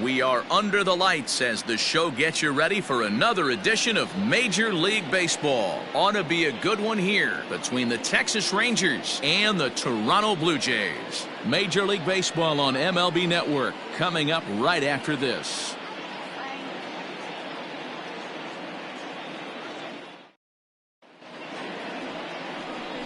We are under the lights as the show gets you ready for another edition of Major League Baseball. Ought to be a good one here between the Texas Rangers and the Toronto Blue Jays. Major League Baseball on MLB Network coming up right after this.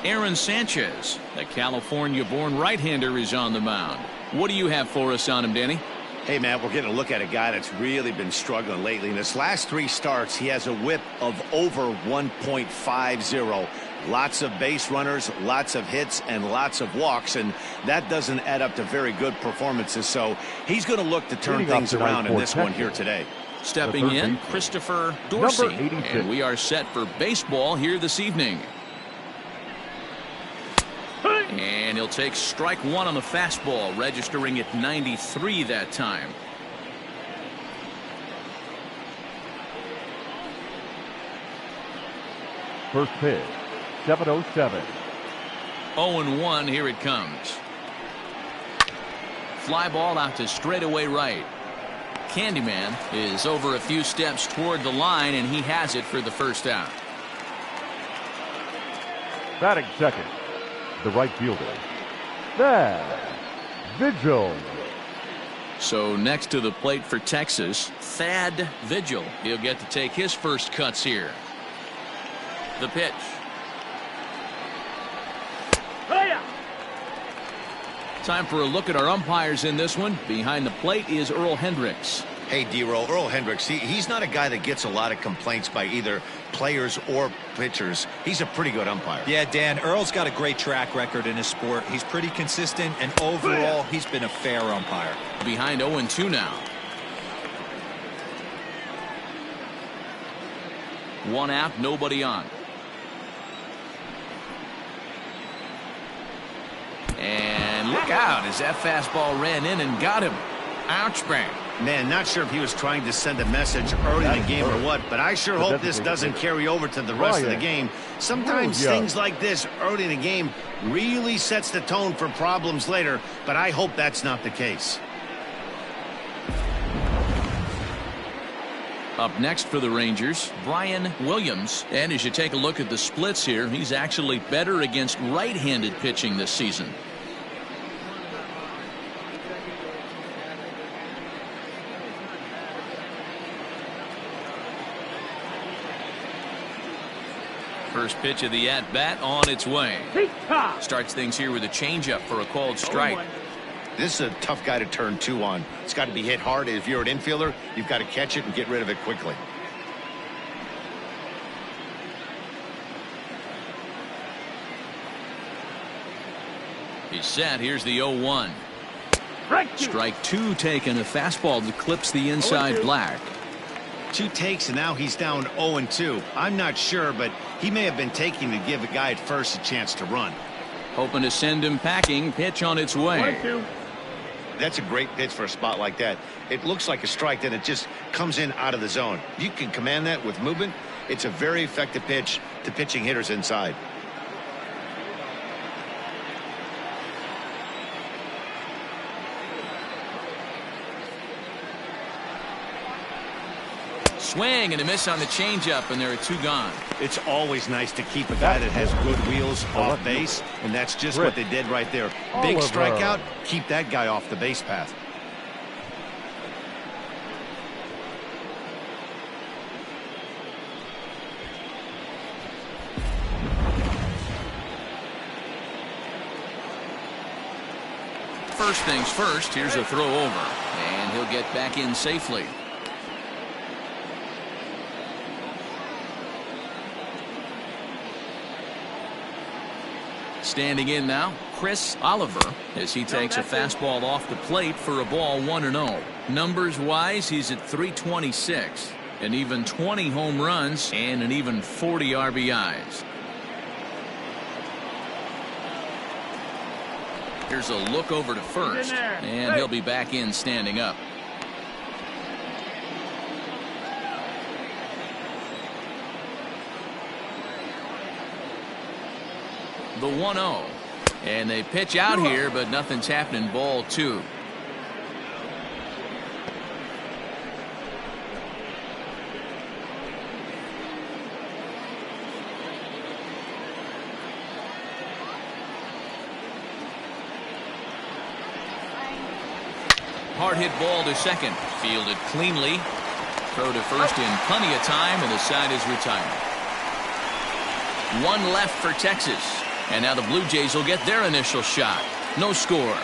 Aaron Sanchez, the California-born right-hander, is on the mound. What do you have for us on him, Danny? Hey, man, we're getting a look at a guy that's really been struggling lately. In his last 3 starts, he has a whip of over 1.50. Lots of base runners, lots of hits, and lots of walks, and that doesn't add up to very good performances. So he's going to look to turn things around in this one here today. Stepping in, Christopher Dorsey, and we are set for baseball here this evening. And he'll take strike one on the fastball, registering at 93 that time. First pitch, 7:07. 0-1, here it comes. Fly ball out to straightaway right. Candyman is over a few steps toward the line, and he has it for the first out. Batting second, the right fielder, Thad Vigil. So next to the plate for Texas, Thad Vigil. He'll get to take his first cuts here. The pitch. Time for a look at our umpires in this one. Behind the plate is Earl Hendricks. Hey, D-Roll, Earl Hendricks, he's not a guy that gets a lot of complaints by either players or pitchers. He's a pretty good umpire. Yeah, Dan, Earl's got a great track record in his sport. He's pretty consistent, and overall, he's been a fair umpire. Behind 0-2 now. 1 out, nobody on. And look out as that fastball ran in and got him. Ouch, bang. Man, not sure if he was trying to send a message early in the game or what, but I sure hope this doesn't carry over to the rest of the game. Sometimes things like this early in the game really sets the tone for problems later, but I hope that's not the case. Up next for the Rangers, Brian Williams. And as you take a look at the splits here, he's actually better against right-handed pitching this season. First pitch of the at-bat on its way. Starts things here with a changeup for a called strike. This is a tough guy to turn 2 on. It's got to be hit hard. If you're an infielder, you've got to catch it and get rid of it quickly. He's set. Here's the 0-1. Strike 2 taken. A fastball that clips the inside black. 2 takes, and now he's down 0-2. I'm not sure, but he may have been taking to give a guy at first a chance to run. Hoping to send him packing. Pitch on its way. 1-2. That's a great pitch for a spot like that. It looks like a strike, then it just comes in out of the zone. You can command that with movement. It's a very effective pitch to pitching hitters inside. Swing and a miss on the changeup, and there are 2 gone. It's always nice to keep a guy that has good wheels off base, and that's just what they did right there. Big strikeout, keep that guy off the base path. First things first, here's a throw over, and he'll get back in safely. Standing in now, Chris Oliver, as he takes a fastball off the plate for a ball 1-0. Numbers-wise, he's at 326, an even 20 home runs and an even 40 RBIs. Here's a look over to first, and he'll be back in standing up. The 1-0. And they pitch out here, but nothing's happening. Ball 2. Hard hit ball to second. Fielded cleanly. Throw to first in plenty of time, and the side is retired. One left for Texas. And now the Blue Jays will get their initial shot. No score.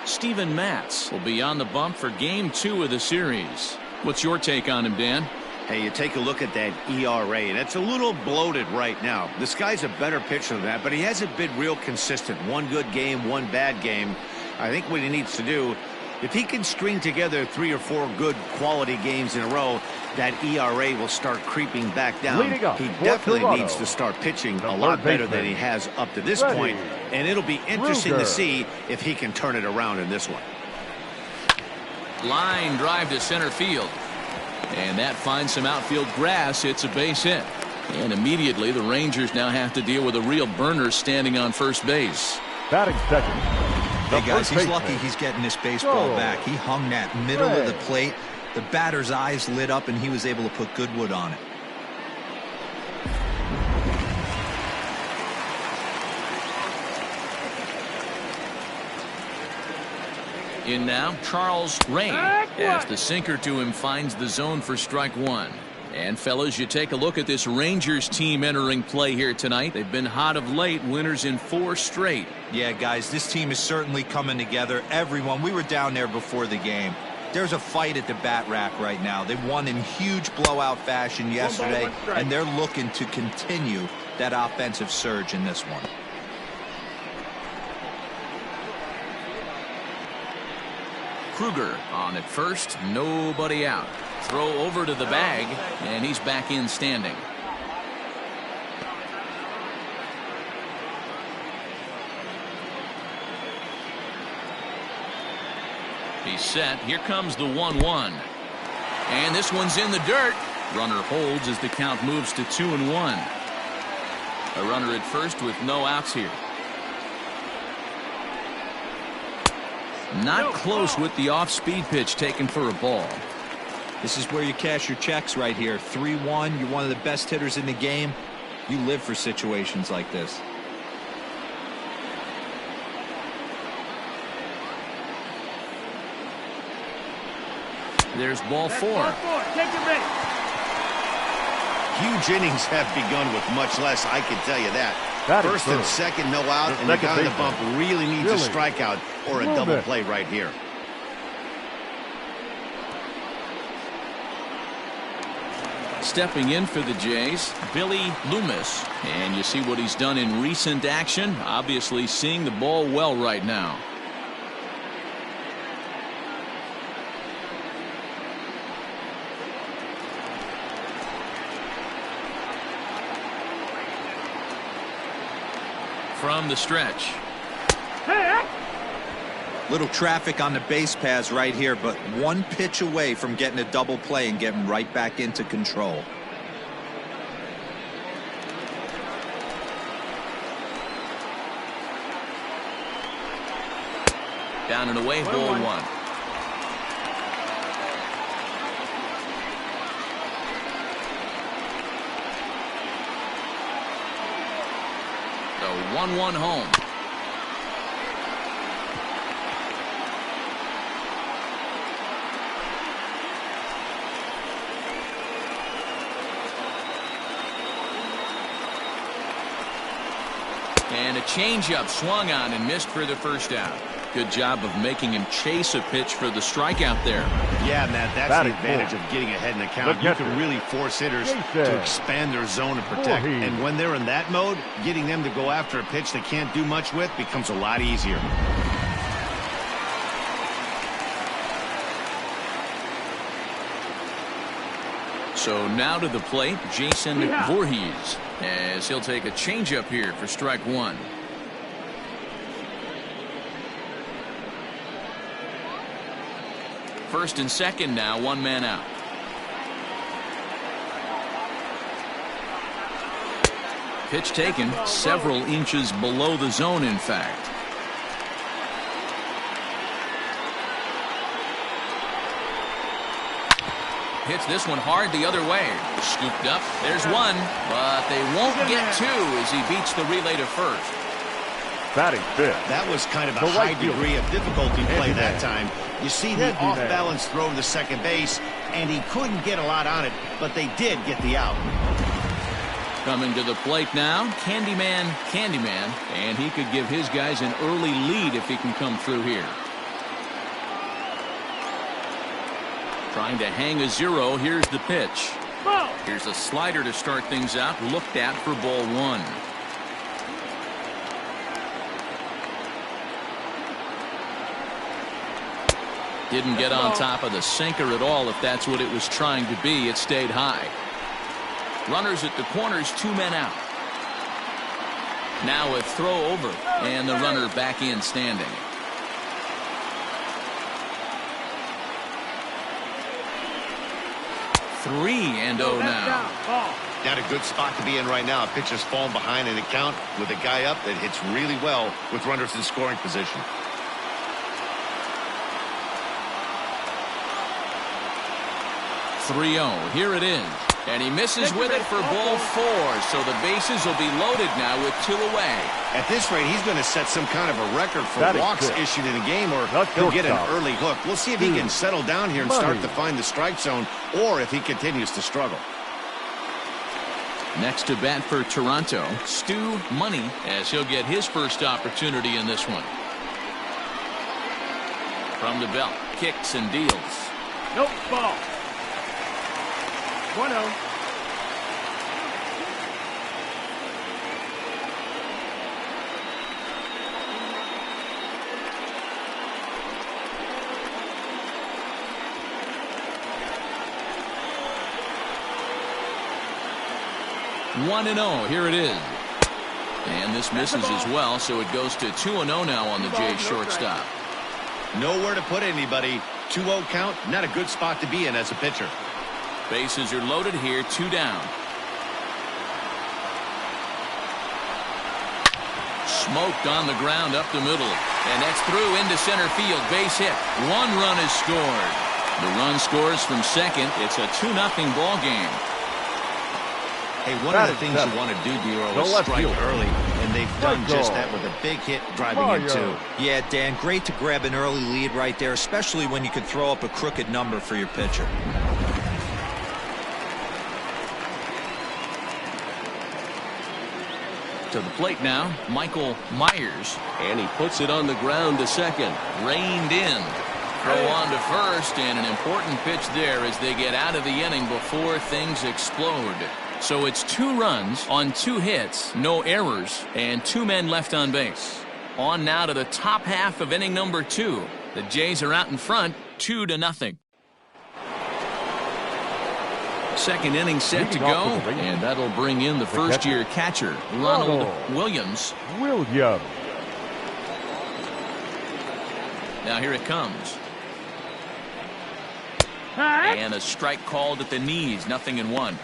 Steven Matz will be on the bump for Game 2 of the series. What's your take on him, Dan? Hey, you take a look at that ERA, and it's a little bloated right now. This guy's a better pitcher than that, but he hasn't been real consistent. One good game, one bad game. I think what he needs to do, if he can string together 3 or 4 good quality games in a row, that ERA will start creeping back down. He definitely needs to start pitching a lot better than he has up to this point, and it'll be interesting to see if he can turn it around in this one. Line drive to center field. And that finds some outfield grass. It's a base hit. And immediately the Rangers now have to deal with a real burner standing on first base. Batting second. Hey guys, he's lucky he's getting this baseball back. He hung that middle of the plate. The batter's eyes lit up and he was able to put good wood on it. In now, Charles Rain, as the sinker to him finds the zone for strike one. And fellas, you take a look at this Rangers team entering play here tonight. They've been hot of late, winners in 4 straight. Yeah, guys, this team is certainly coming together. Everyone, we were down there before the game. There's a fight at the bat rack right now. They won in huge blowout fashion yesterday, and they're looking to continue that offensive surge in this one. Kruger on at first, nobody out. Throw over to the bag, and he's back in standing. He's set. Here comes the 1-1. And this one's in the dirt. Runner holds as the count moves to 2-1. A runner at first with no outs here. Not close with the off-speed pitch taken for a ball. This is where you cash your checks right here. 3-1. You're one of the best hitters in the game. You live for situations like this. There's ball 4. Take it ready. Huge innings have begun with much less, I can tell you that. First and second, no out, and the guy on the bump really needs a strikeout or a double play right here. Stepping in for the Jays, Billy Loomis. And you see what he's done in recent action. Obviously seeing the ball well right now. From the stretch. Little traffic on the base paths right here, but one pitch away from getting a double play and getting right back into control. Down and away, ball 1. The 1-1 home. And a changeup swung on and missed for the first out. Good job of making him chase a pitch for the strikeout there. Yeah, Matt, that's the advantage of getting ahead in the count. You can really force hitters to expand their zone and protect. And when they're in that mode, getting them to go after a pitch they can't do much with becomes a lot easier. So now to the plate, Jason Voorhees, as he'll take a changeup here for strike 1. First and second now, 1 man out. Pitch taken several inches below the zone, in fact. hits this one hard the other way. Scooped up. There's one, but they won't get two as he beats the relay to first. Batting fifth. That was kind of a high degree of difficulty play that time. You see the off-balance throw to second base, and he couldn't get a lot on it, but they did get the out. Coming to the plate now, Candyman, and he could give his guys an early lead if he can come through here. Trying to hang a zero. Here's the pitch. Here's a slider to start things out. Looked at for ball one. Didn't get on top of the sinker at all, if that's what it was trying to be. It stayed high. Runners at the corners, 2 men out. Now a throw over, and the runner back in standing. Three and oh now. Not a good spot to be in right now. A pitcher's falling behind in a count with a guy up that hits really well with runners in scoring position. Here it is. And he misses with it for ball four. So the bases will be loaded now with 2 away. At this rate, he's going to set some kind of a record for walks issued in a game, or he'll get an early hook. We'll see if he can settle down here and start to find the strike zone, or if he continues to struggle. Next to bat for Toronto, Stu Money, as he'll get his first opportunity in this one. From the belt, kicks and deals. Nope, ball. 1-0. One and 0. Here it is. And this misses as well, so it goes to 2-0 now on the Jays shortstop. Nowhere to put anybody. 2-0 count, not a good spot to be in as a pitcher. Bases are loaded here, 2 down. Smoked on the ground up the middle. And that's through into center field. Base hit. 1 run is scored. The run scores from second. It's a 2-0 ball game. Hey, one of the things you want to do, Dero, is strike early, and they've done just that with a big hit driving in 2. Yeah, Dan, great to grab an early lead right there, especially when you could throw up a crooked number for your pitcher. To the plate now, Michael Myers, and he puts it on the ground to second. Reined in. Throw on to first, and an important pitch there as they get out of the inning before things explode. So it's 2 runs on 2 hits, no errors, and 2 men left on base. On now to the top half of inning number 2. The Jays are out in front, 2-0. Second inning set to go, and that'll bring in the first-year catcher, Ronald Williams. Now here it comes. And a strike called at the knees, 0-1.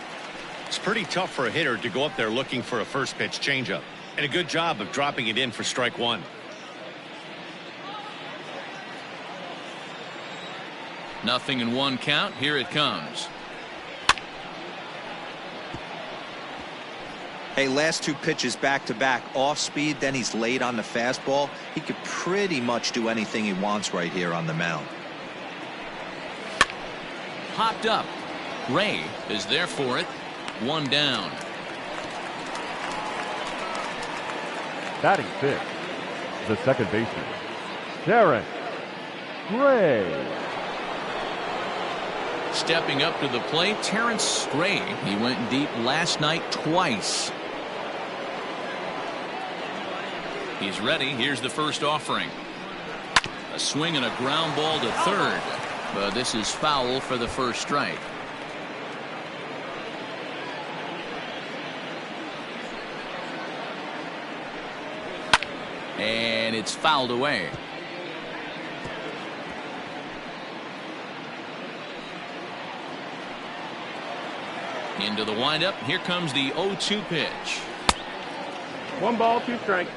It's pretty tough for a hitter to go up there looking for a first pitch changeup. And a good job of dropping it in for strike 1. 0-1 count. Here it comes. Hey, last 2 pitches back-to-back, off speed, then he's late on the fastball. He could pretty much do anything he wants right here on the mound. Popped up. Ray is there for it. 1 down. Batting fifth, the second baseman, Terrence Gray. Stepping up to the plate, Terrence Gray. He went deep last night twice. He's ready. Here's the first offering. A swing and a ground ball to third. But this is foul for the first strike. And it's fouled away. Into the windup. Here comes the 0-2 pitch. 1 ball, 2 strikes.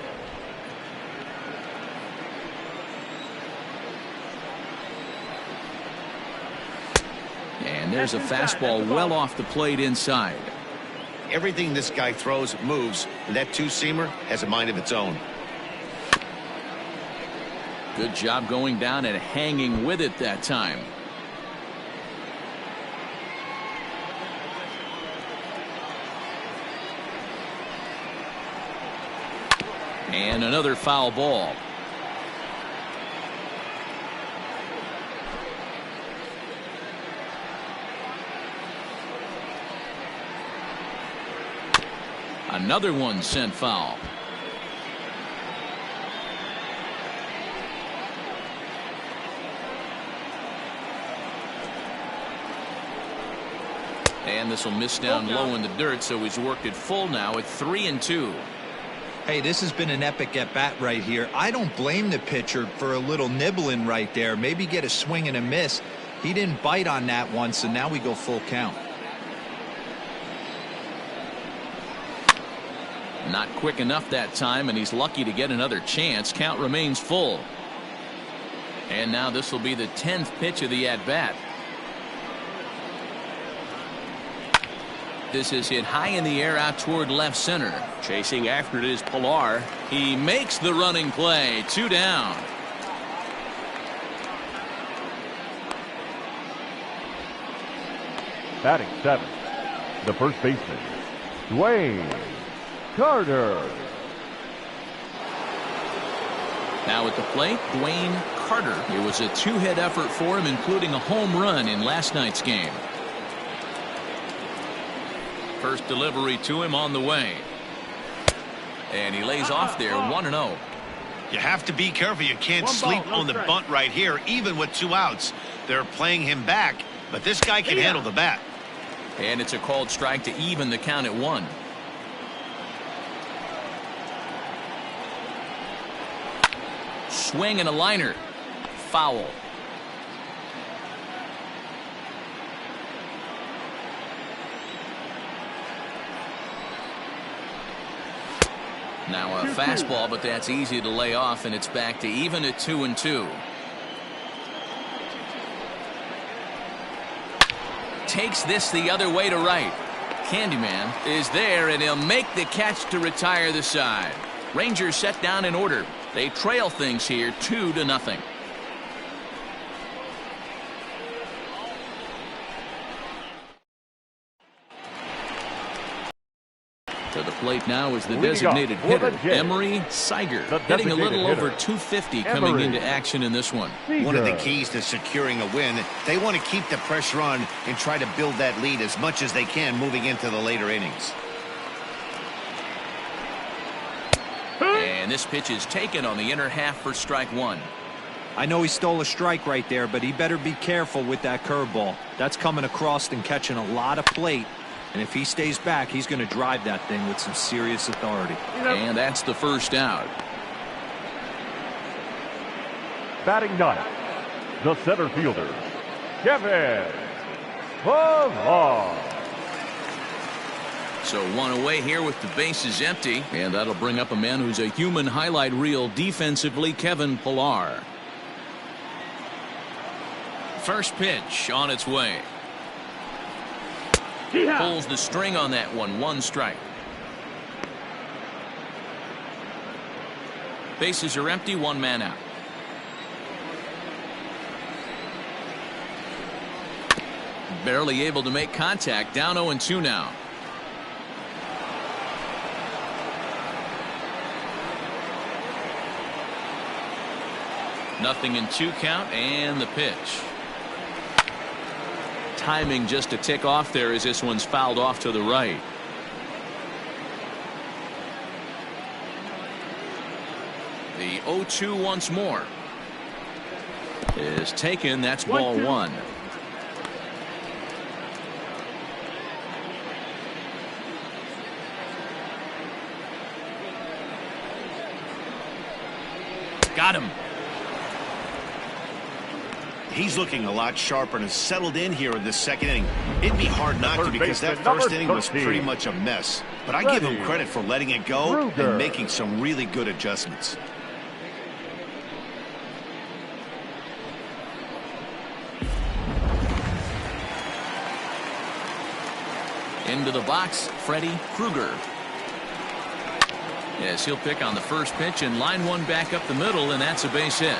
there's a fastball well off the plate inside. Everything this guy throws moves, and that two-seamer has a mind of its own. Good job going down and hanging with it that time. And another foul ball. Another one sent foul. And this will miss down low in the dirt, so he's worked it full now at 3-2. Hey, this has been an epic at bat right here. I don't blame the pitcher for a little nibbling right there. Maybe get a swing and a miss. He didn't bite on that one, so now we go full count. Not quick enough that time, and he's lucky to get another chance. Count remains full. And now this will be the 10th pitch of the at-bat. This is hit high in the air out toward left center. Chasing after it is Pilar. He makes the running play. 2 down. Batting 7th, the first baseman, Dwayne Carter. Now at the plate, Dwayne Carter. It was a 2-hit effort for him, including a home run in last night's game. First delivery to him on the way. And he lays off there, 1-0. You have to be careful. You can't sleep on the bunt right here, even with 2 outs. They're playing him back, but this guy can handle the bat. And it's a called strike to even the count at 1. Swing and a liner. Foul. Now a fastball, but that's easy to lay off, and it's back to even at 2-2. Takes this the other way to right. Candyman is there, and he'll make the catch to retire the side. Rangers set down in order. They trail things here 2-0. To the plate now is the designated hitter, Emery Siger, hitting a little over 250 coming into action in this one. One of the keys to securing a win, they want to keep the pressure on and try to build that lead as much as they can moving into the later innings. And this pitch is taken on the inner half for strike 1. I know he stole a strike right there, but he better be careful with that curveball. That's coming across and catching a lot of plate. And if he stays back, he's going to drive that thing with some serious authority. And that's the first out. Batting 9th, the center fielder, Kevin Pilar. So 1 away here with the bases empty. And that'll bring up a man who's a human highlight reel defensively, Kevin Pilar. First pitch on its way. Pulls the string on that one. 1 strike. Bases are empty. 1 man out. Barely able to make contact. Down 0-2 now. Nothing in 2 count, and the pitch. Timing just to tick off there as this one's fouled off to the right. The 0-2 once more is taken. That's ball 1. Got him. He's looking a lot sharper and has settled in here in this second inning. It'd be hard not to because that first inning was pretty much a mess. But I give him credit for letting it go and making some really good adjustments. Into the box, Freddie Krueger. Yes, he'll pick on the first pitch and line one back up the middle, and that's a base hit.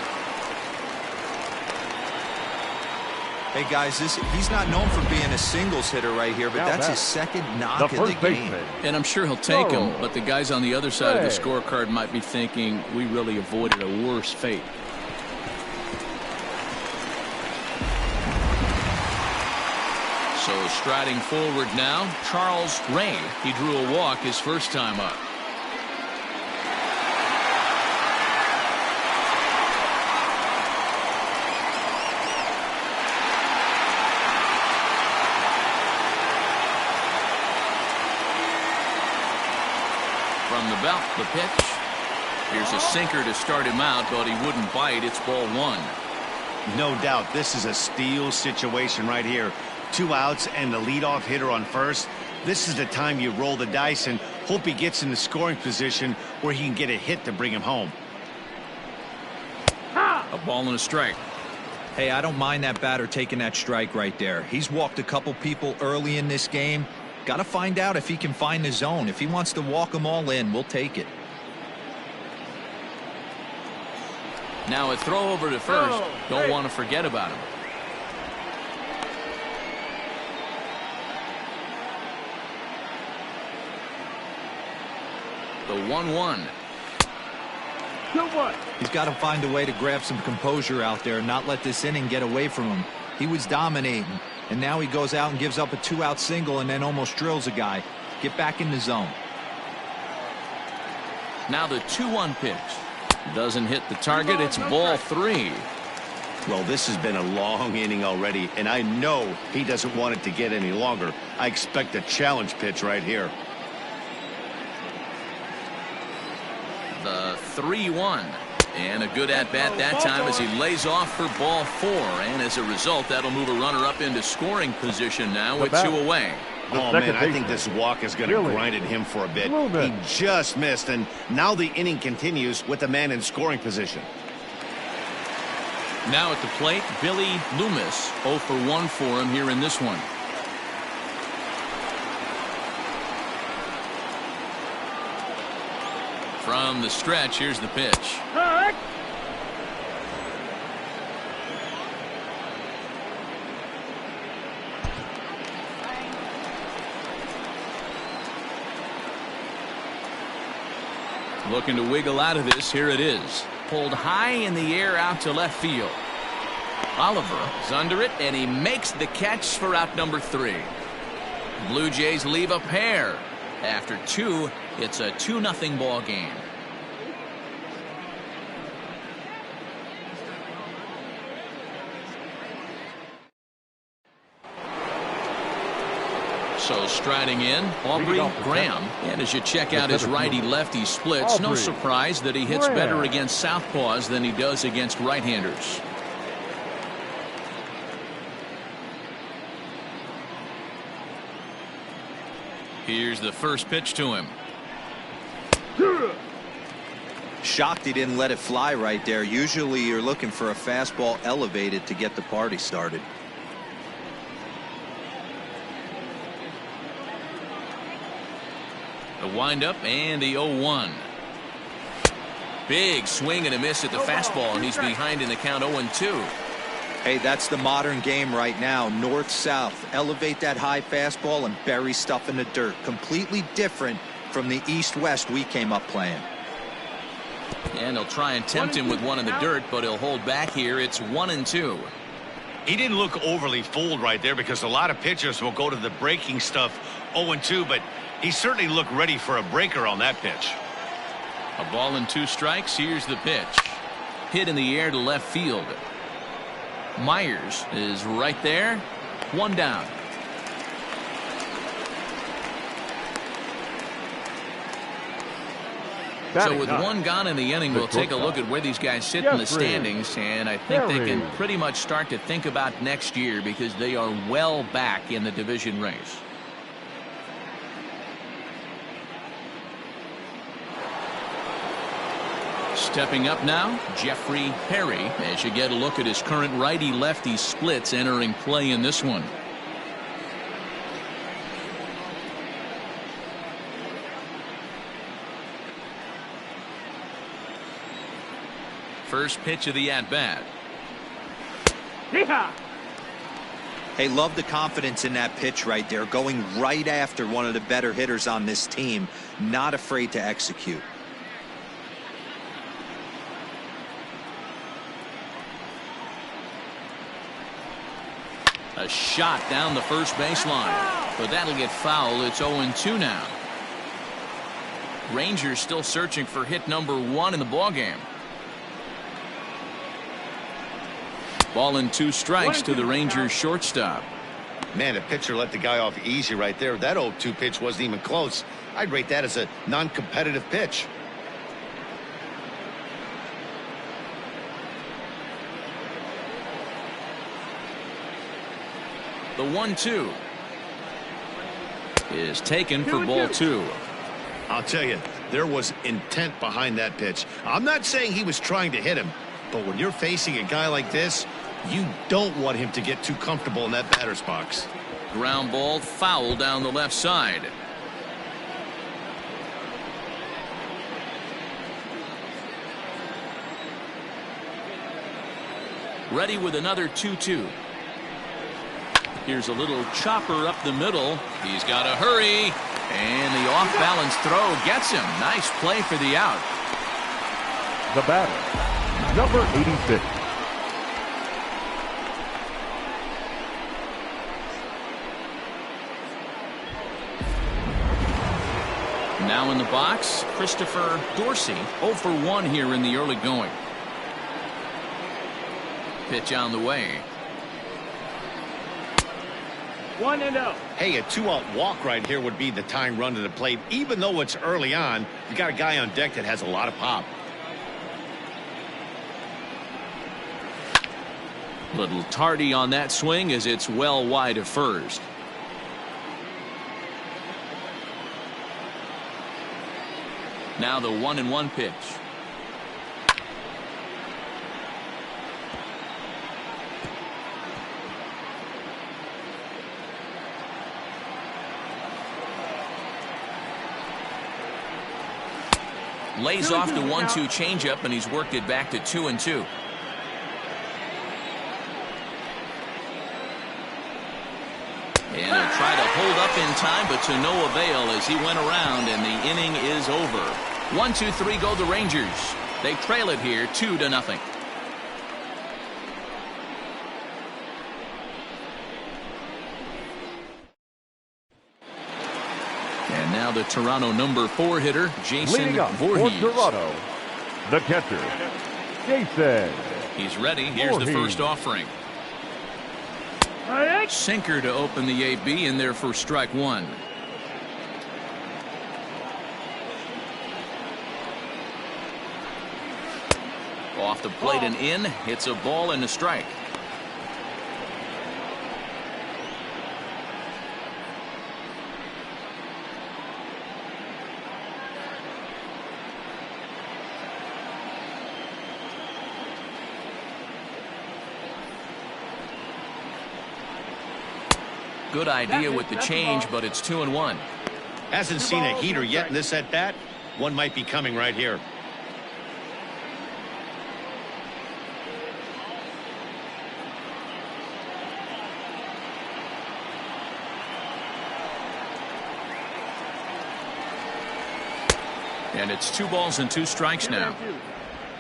Hey guys, he's not known for being a singles hitter right here, but that's his second knock of the game. And I'm sure he'll take him, but the guys on the other side of the scorecard might be thinking we really avoided a worse fate. So striding forward now, Charles Ray. He drew a walk his first time up. From the belt, the pitch. Here's a sinker to start him out, but he wouldn't bite. It's ball one. No doubt this is a steal situation right here. 2 outs and the leadoff hitter on first. This is the time you roll the dice and hope he gets in the scoring position where he can get a hit to bring him home. A ball and a strike. Hey, I don't mind that batter taking that strike right there. He's walked a couple people early in this game. Got to find out if he can find the zone. If he wants to walk them all in, we'll take it. Now a throw over to first. Don't want to forget about him. The 1-1. 2-1. He's got to find a way to grab some composure out there and not let this inning get away from him. He was dominating, and now he goes out and gives up a 2-out single and then almost drills a guy. Get back in the zone. Now the 2-1 pitch. Doesn't hit the target. It's ball 3. Well, this has been a long inning already, and I know he doesn't want it to get any longer. I expect a challenge pitch right here. The 3-1. And a good at-bat that time as he lays off for ball 4. And as a result, that'll move a runner up into scoring position now with 2 away. Oh, man, I think this walk is going to grind at him for a bit. He just missed, and now the inning continues with the man in scoring position. Now at the plate, Billy Loomis. 0 for 1 for him here in this one. From the stretch, here's the pitch. Looking to wiggle out of this. Here it is. Pulled high in the air out to left field. Oliver is under it, and he makes the catch for out number 3. Blue Jays leave a pair. After 2, it's a 2-0 ball game. So striding in, Aubrey Graham. And as you check out his righty-lefty splits, no surprise that he hits better against southpaws than he does against right-handers. Here's the first pitch to him. Shocked he didn't let it fly right there. Usually you're looking for a fastball elevated to get the party started. The windup and the 0-1. Big swing and a miss at the fastball, and he's behind in the count 0-2. Hey, that's the modern game right now. North-south. Elevate that high fastball and bury stuff in the dirt. Completely different from the east-west we came up playing. And they'll try and tempt him with one in the dirt, but he'll hold back here. It's 1-2. He didn't look overly fooled right there because a lot of pitchers will go to the breaking stuff 0-2, but he certainly looked ready for a breaker on that pitch. A ball and 2 strikes. Here's the pitch. Hit in the air to left field. Myers is right there. 1 down. So with 1 gone in the inning, we'll take a look at where these guys sit in the standings, and I think they can pretty much start to think about next year because they are well back in the division race. Stepping up now, Jeffrey Perry, as you get a look at his current righty-lefty splits entering play in this one. First pitch of the at-bat. Yeehaw! Hey, love the confidence in that pitch right there, going right after one of the better hitters on this team, not afraid to execute. A shot down the first baseline, but that'll get foul. It's 0-2 now. Rangers still searching for hit number 1 in the ballgame. Ball and 2 strikes to the Rangers shortstop. Man, the pitcher let the guy off easy right there. That 0-2 pitch wasn't even close. I'd rate that as a non-competitive pitch. The 1-2 is taken for ball 2. I'll tell you, there was intent behind that pitch. I'm not saying he was trying to hit him, but when you're facing a guy like this, you don't want him to get too comfortable in that batter's box. Ground ball, foul down the left side. Ready with another 2-2. Here's a little chopper up the middle. He's got to hurry. And the off-balance throw gets him. Nice play for the out. The batter, number 86. Now in the box, Christopher Dorsey, 0 for 1 here in the early going. Pitch on the way. 1-0. Hey, a 2-out walk right here would be the tying run to the plate. Even though it's early on, you got a guy on deck that has a lot of pop. Little tardy on that swing as it's well wide of first. Now the 1-1 pitch. Lays off the 1-2 changeup, and he's worked it back to 2-2. And he'll try to hold up in time, but to no avail as he went around, and the inning is over. 1-2-3 go the Rangers. They trail it here 2-0. And now the Toronto number 4 hitter, Jason Leading up for Voorhees. Toronto, the catcher, Jason. He's ready. Here's the Voorhees. first offering. Sinker to open the AB, in there for strike 1. Off the plate and in. Hits a ball and a strike. Good idea with the change, but it's 2-1. Hasn't seen a heater yet in this at-bat. One might be coming right here. And it's 2 balls and 2 strikes now.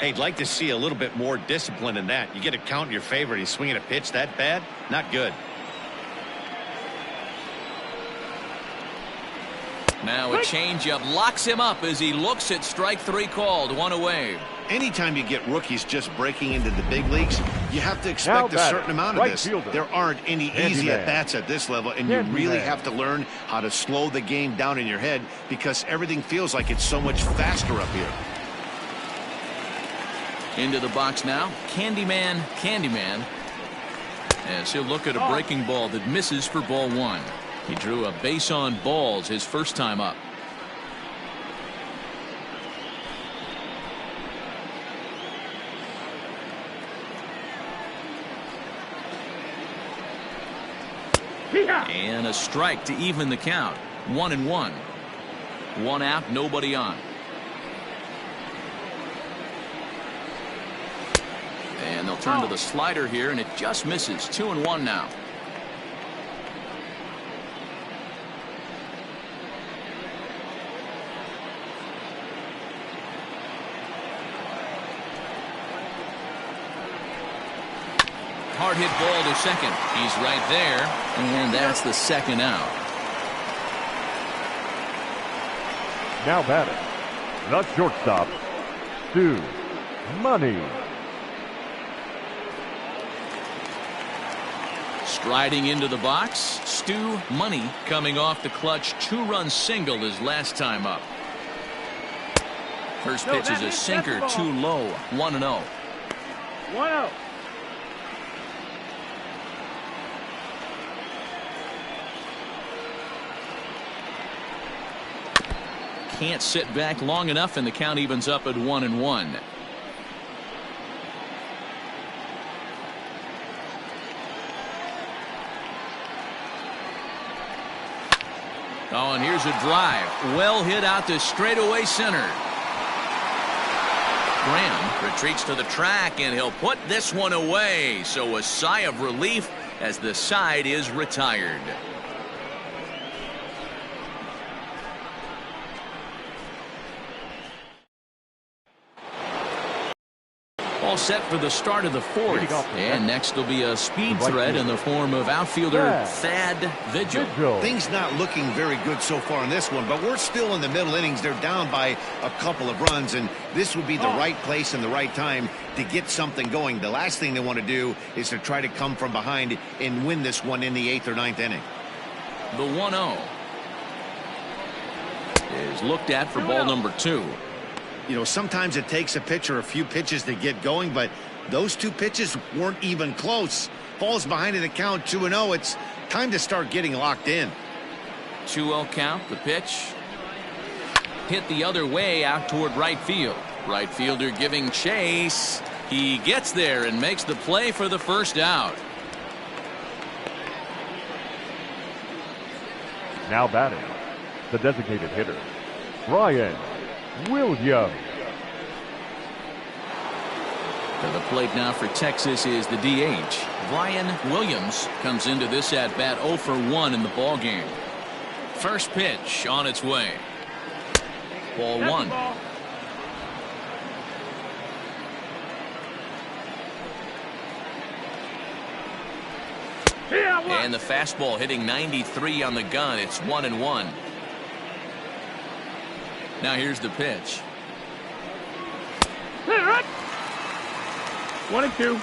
Hey, I'd like to see a little bit more discipline in that. You get a count in your favor. He's swinging a pitch that bad. Not good. Now a changeup locks him up as he looks at strike 3 called. 1 away. Anytime you get rookies just breaking into the big leagues, you have to Now expect a batting, certain amount of right this. fielder, There aren't any easy Candyman. at-bats at this level, and you really Candyman. have to learn how to slow the game down in your head because everything feels like it's so much faster up here. Into the box now. Candyman. As he'll look at a breaking ball that misses for ball 1. He drew a base on balls his first time up. And a strike to even the count. 1-1. 1 out, nobody on. And they'll turn to the slider here, and it just misses. 2-1 now. Hard hit ball to second. He's right there, and that's the second out. Now batting, the shortstop, Stu Money. Striding into the box, Stu Money coming off the clutch 2-run single his last time up. First pitch is a sinker, too low. 1-0. 1-0. Can't sit back long enough, and the count evens up at 1-1. Oh, and here's a drive. Well hit out to straightaway center. Graham retreats to the track, and he'll put this one away. So a sigh of relief as the side is retired. All set for the start of the fourth. And next will be a speed threat in the form of outfielder Thad Vigil. Things not looking very good so far in this one, but we're still in the middle innings. They're down by a couple of runs, and this would be the right place and the right time to get something going. The last thing they want to do is to try to come from behind and win this one in the 8th or 9th inning. The 1-0 is looked at for ball number 2. You know, sometimes it takes a pitcher a few pitches to get going, but those 2 pitches weren't even close. Falls behind in the count 2-0. It's time to start getting locked in. 2-0 count. The pitch hit the other way out toward right field. Right fielder giving chase. He gets there and makes the play for the first out. Now batting, the designated hitter, Brian Williams. To the plate now for Texas is the DH. Brian Williams comes into this at bat 0 for 1 in the ball game. First pitch on its way. Ball 1. And the fastball hitting 93 on the gun. It's 1-1. Now here's the pitch. 1-2.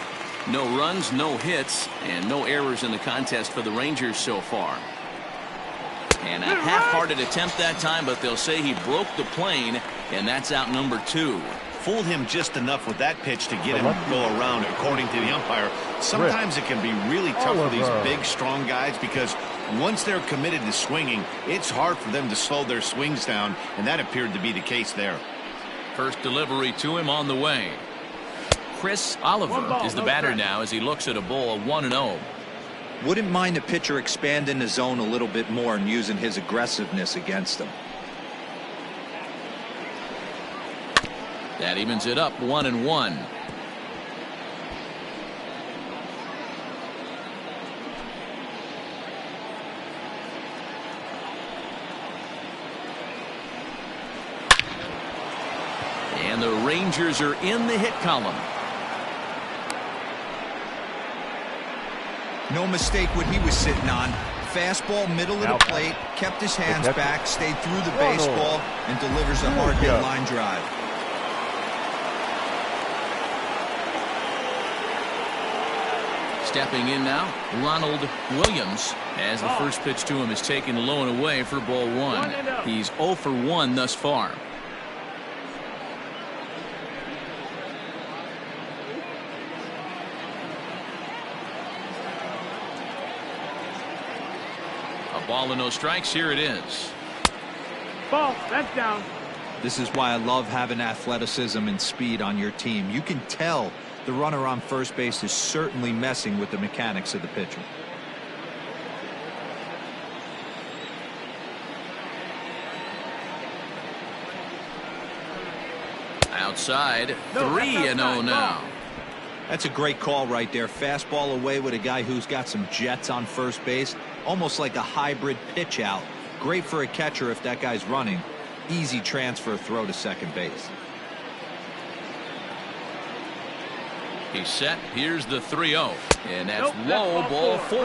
No runs, no hits, and no errors in the contest for the Rangers so far. And a half-hearted attempt that time, but they'll say he broke the plane, and that's out number 2. Fooled him just enough with that pitch to get him to go around, according to the umpire. Sometimes it can be really tough for these big, strong guys because once they're committed to swinging, it's hard for them to slow their swings down, and that appeared to be the case there. First delivery to him on the way. Chris Oliver is the batter now as he looks at a ball 1-0. Wouldn't mind the pitcher expanding the zone a little bit more and using his aggressiveness against them. That evens it up 1-1. And the Rangers are in the hit column. No mistake what he was sitting on. Fastball, middle of the plate, kept his hands back, stayed through the baseball, and delivers a hard hit line drive. Stepping in now, Ronald Williams, as the first pitch to him is taken low and away for ball 1. He's 0 for 1 thus far. A ball and no strikes. Here it is. Ball. That's down. This is why I love having athleticism and speed on your team. You can tell the runner on first base is certainly messing with the mechanics of the pitcher. Outside, 3-0 now. That's a great call right there. Fastball away with a guy who's got some jets on first base. Almost like a hybrid pitch out. Great for a catcher if that guy's running. Easy transfer throw to second base. He's set. Here's the 3-0. And that's low, ball 4.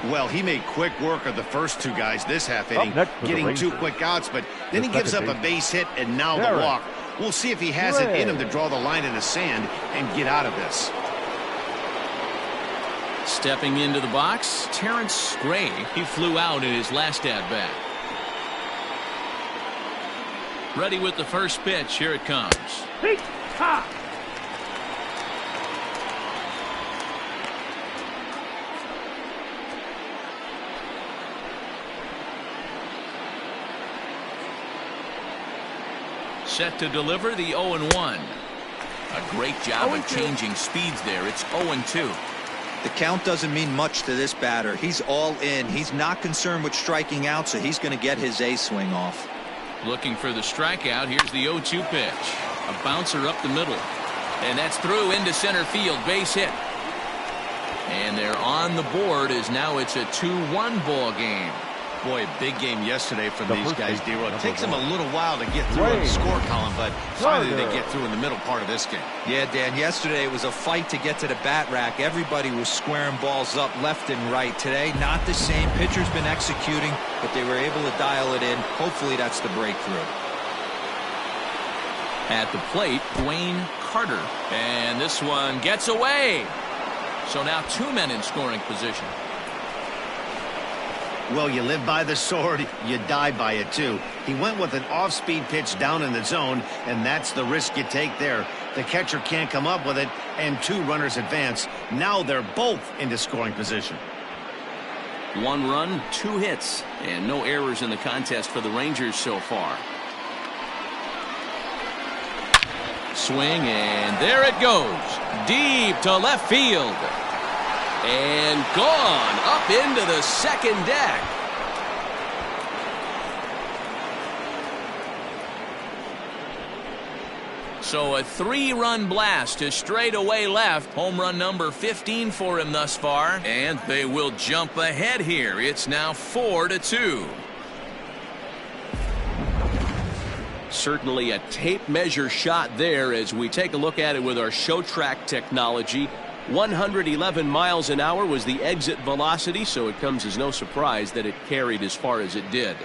Well, he made quick work of the first two guys this half inning, getting 2 quick outs, but then he gives up a base hit and now the walk. We'll see if he has it in him to draw the line in the sand and get out of this. Stepping into the box, Terrence Gray. He flew out in his last at-bat. Ready with the first pitch. Here it comes. Set to deliver the 0-1. A great job of changing speeds there. It's 0-2. The count doesn't mean much to this batter. He's all in. He's not concerned with striking out, so he's going to get his A swing off. Looking for the strikeout. Here's the 0-2 pitch. A bouncer up the middle. And that's through into center field. Base hit. And they're on the board as now it's a 2-1 ball game. Boy, a big game yesterday from these guys, D-Roll. It takes them a little while to get through in the score column, but finally they get through in the middle part of this game. Yeah, Dan, yesterday it was a fight to get to the bat rack. Everybody was squaring balls up left and right. Today, not the same. Pitcher's been executing, but they were able to dial it in. Hopefully that's the breakthrough. At the plate, Dwayne Carter. And this one gets away. So now 2 men in scoring position. Well, you live by the sword, you die by it too. He went with an off-speed pitch down in the zone, and that's the risk you take there. The catcher can't come up with it, and 2 runners advance. Now they're both into scoring position. 1 run, 2 hits, and no errors in the contest for the Rangers so far. Swing, and there it goes. Deep to left field. And gone up into the second deck. So a 3-run blast to straightaway left. Home run number 15 for him thus far. And they will jump ahead here. It's now 4-2. Certainly a tape measure shot there as we take a look at it with our show track technology. 111 miles an hour was the exit velocity, so it comes as no surprise that it carried as far as it did.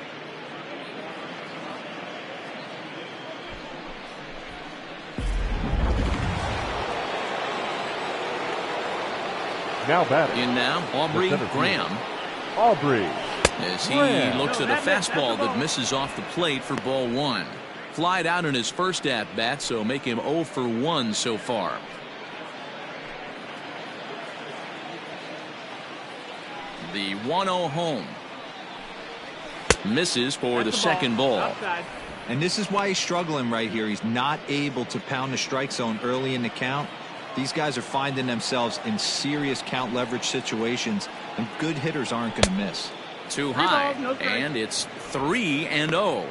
Now batting. In now, Aubrey Graham. Aubrey. As he looks at a fastball that misses off the plate for ball 1. Flied out in his first at-bat, so make him 0 for 1 so far. The 1-0 home. Misses for the second ball. And this is why he's struggling right here. He's not able to pound the strike zone early in the count. These guys are finding themselves in serious count leverage situations, and good hitters aren't going to miss. Too high, and it's 3-0.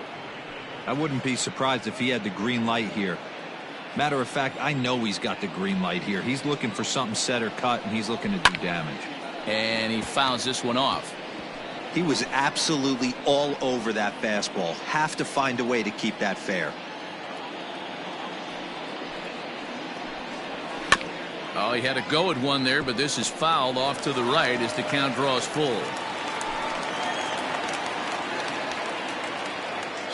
I wouldn't be surprised if he had the green light here. Matter of fact, I know he's got the green light here. He's looking for something set or cut, and he's looking to do damage. And he fouls this one off. He was absolutely all over that fastball. Have to find a way to keep that fair. Oh, he had a go at one there, but this is fouled off to the right as the count draws full.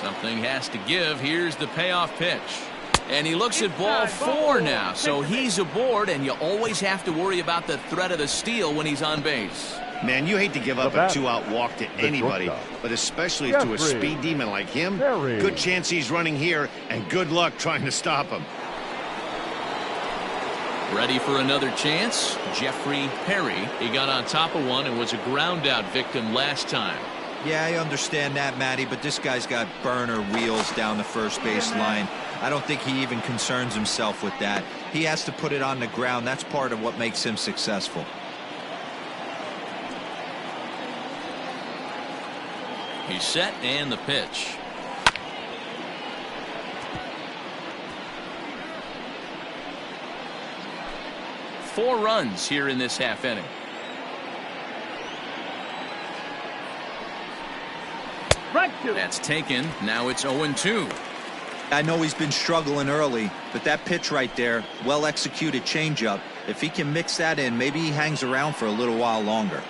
Something has to give. Here's the payoff pitch. And he looks at ball 4 now, so he's aboard, and you always have to worry about the threat of the steal when he's on base. Man, you hate to give up a 2-out walk to anybody, but especially to a speed demon like him. Good chance he's running here, and good luck trying to stop him. Ready for another chance? Jeffrey Perry. He got on top of one and was a ground out victim last time. Yeah, I understand that, Matty, but this guy's got burner wheels down the first base line. I don't think he even concerns himself with that. He has to put it on the ground. That's part of what makes him successful. He's set, and the pitch. 4 runs here in this half inning. That's taken. Now it's 0-2. I know he's been struggling early, but that pitch right there, well executed changeup. If he can mix that in, maybe he hangs around for a little while longer.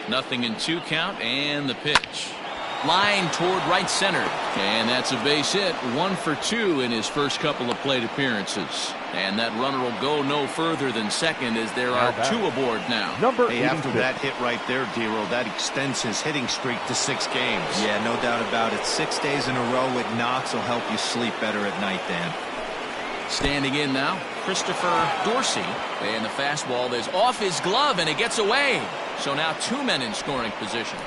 Nothing in 2 count, and the pitch. Line toward right center, and that's a base hit. 1 for 2 in his first couple of plate appearances, and that runner will go no further than second as there are 2 aboard now. Hey, after that hit right there, Dero, that extends his hitting streak to 6 games. Yeah, no doubt about it. 6 days in a row with knocks will help you sleep better at night, Dan. Standing in now, Christopher Dorsey, and the fastball is off his glove, and it gets away. So now 2 men in scoring position.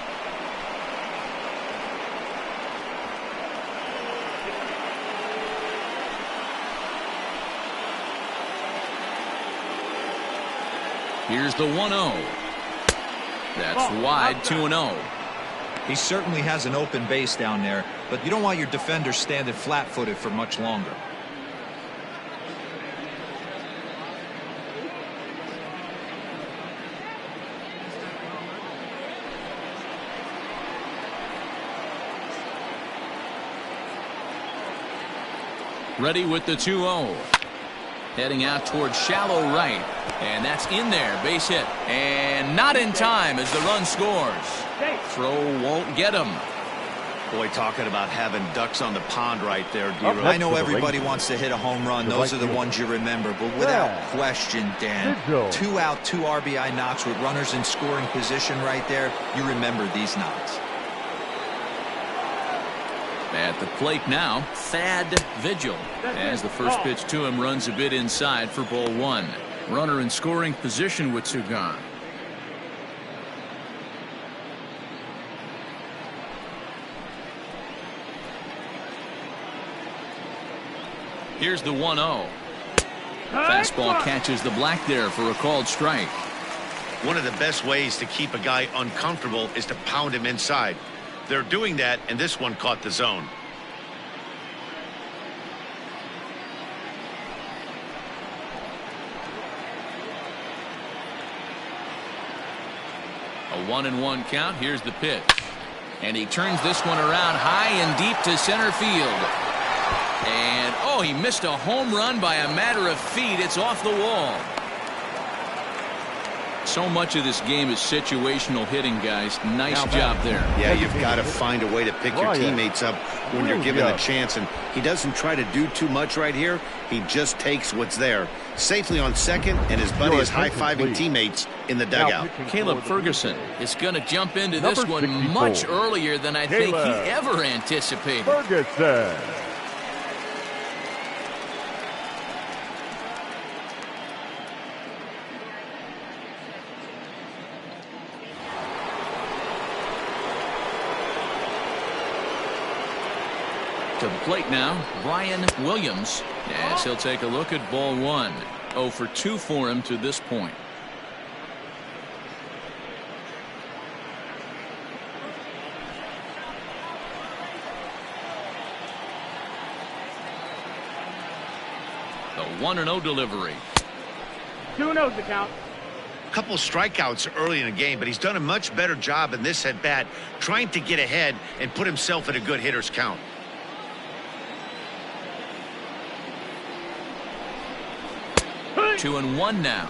Here's the 1-0. That's wide, 2-0. He certainly has an open base down there, but you don't want your defender standing flat-footed for much longer. Ready with the 2-0. Heading out towards shallow right. And that's in there. Base hit. And not in time as the run scores. Throw won't get him. Boy, talking about having ducks on the pond right there, Dero. I know everybody wants to hit a home run. Those are the ones you remember. But without question, Dan, 2 out, 2 RBI knocks with runners in scoring position right there. You remember these knocks. At the plate now, Thad Vigil, as the first pitch to him runs a bit inside for ball 1. Runner in scoring position with 2 gone. Here's the 1-0. Fastball catches the black there for a called strike. One of the best ways to keep a guy uncomfortable is to pound him inside. They're doing that, and this one caught the zone. A 1-1 count. Here's the pitch. And he turns this one around high and deep to center field. And, oh, he missed a home run by a matter of feet. It's off the wall. So much of this game is situational hitting, guys. Nice job there. Yeah, you've got to find a way to pick your teammates up when you're given the chance. And he doesn't try to do too much right here. He just takes what's there. Safely on second, and his buddy is high-fiving teammates in the dugout. Caleb Ferguson is going to jump into this one much earlier than I think he ever anticipated. Ferguson. To the plate now, Brian Williams, as he'll take a look at ball 1. 0 for 2 for him to this point. The 1-0 delivery. 2-0's the count. Couple strikeouts early in the game, but he's done a much better job in this at-bat trying to get ahead and put himself in a good hitter's count. Two and 1 now.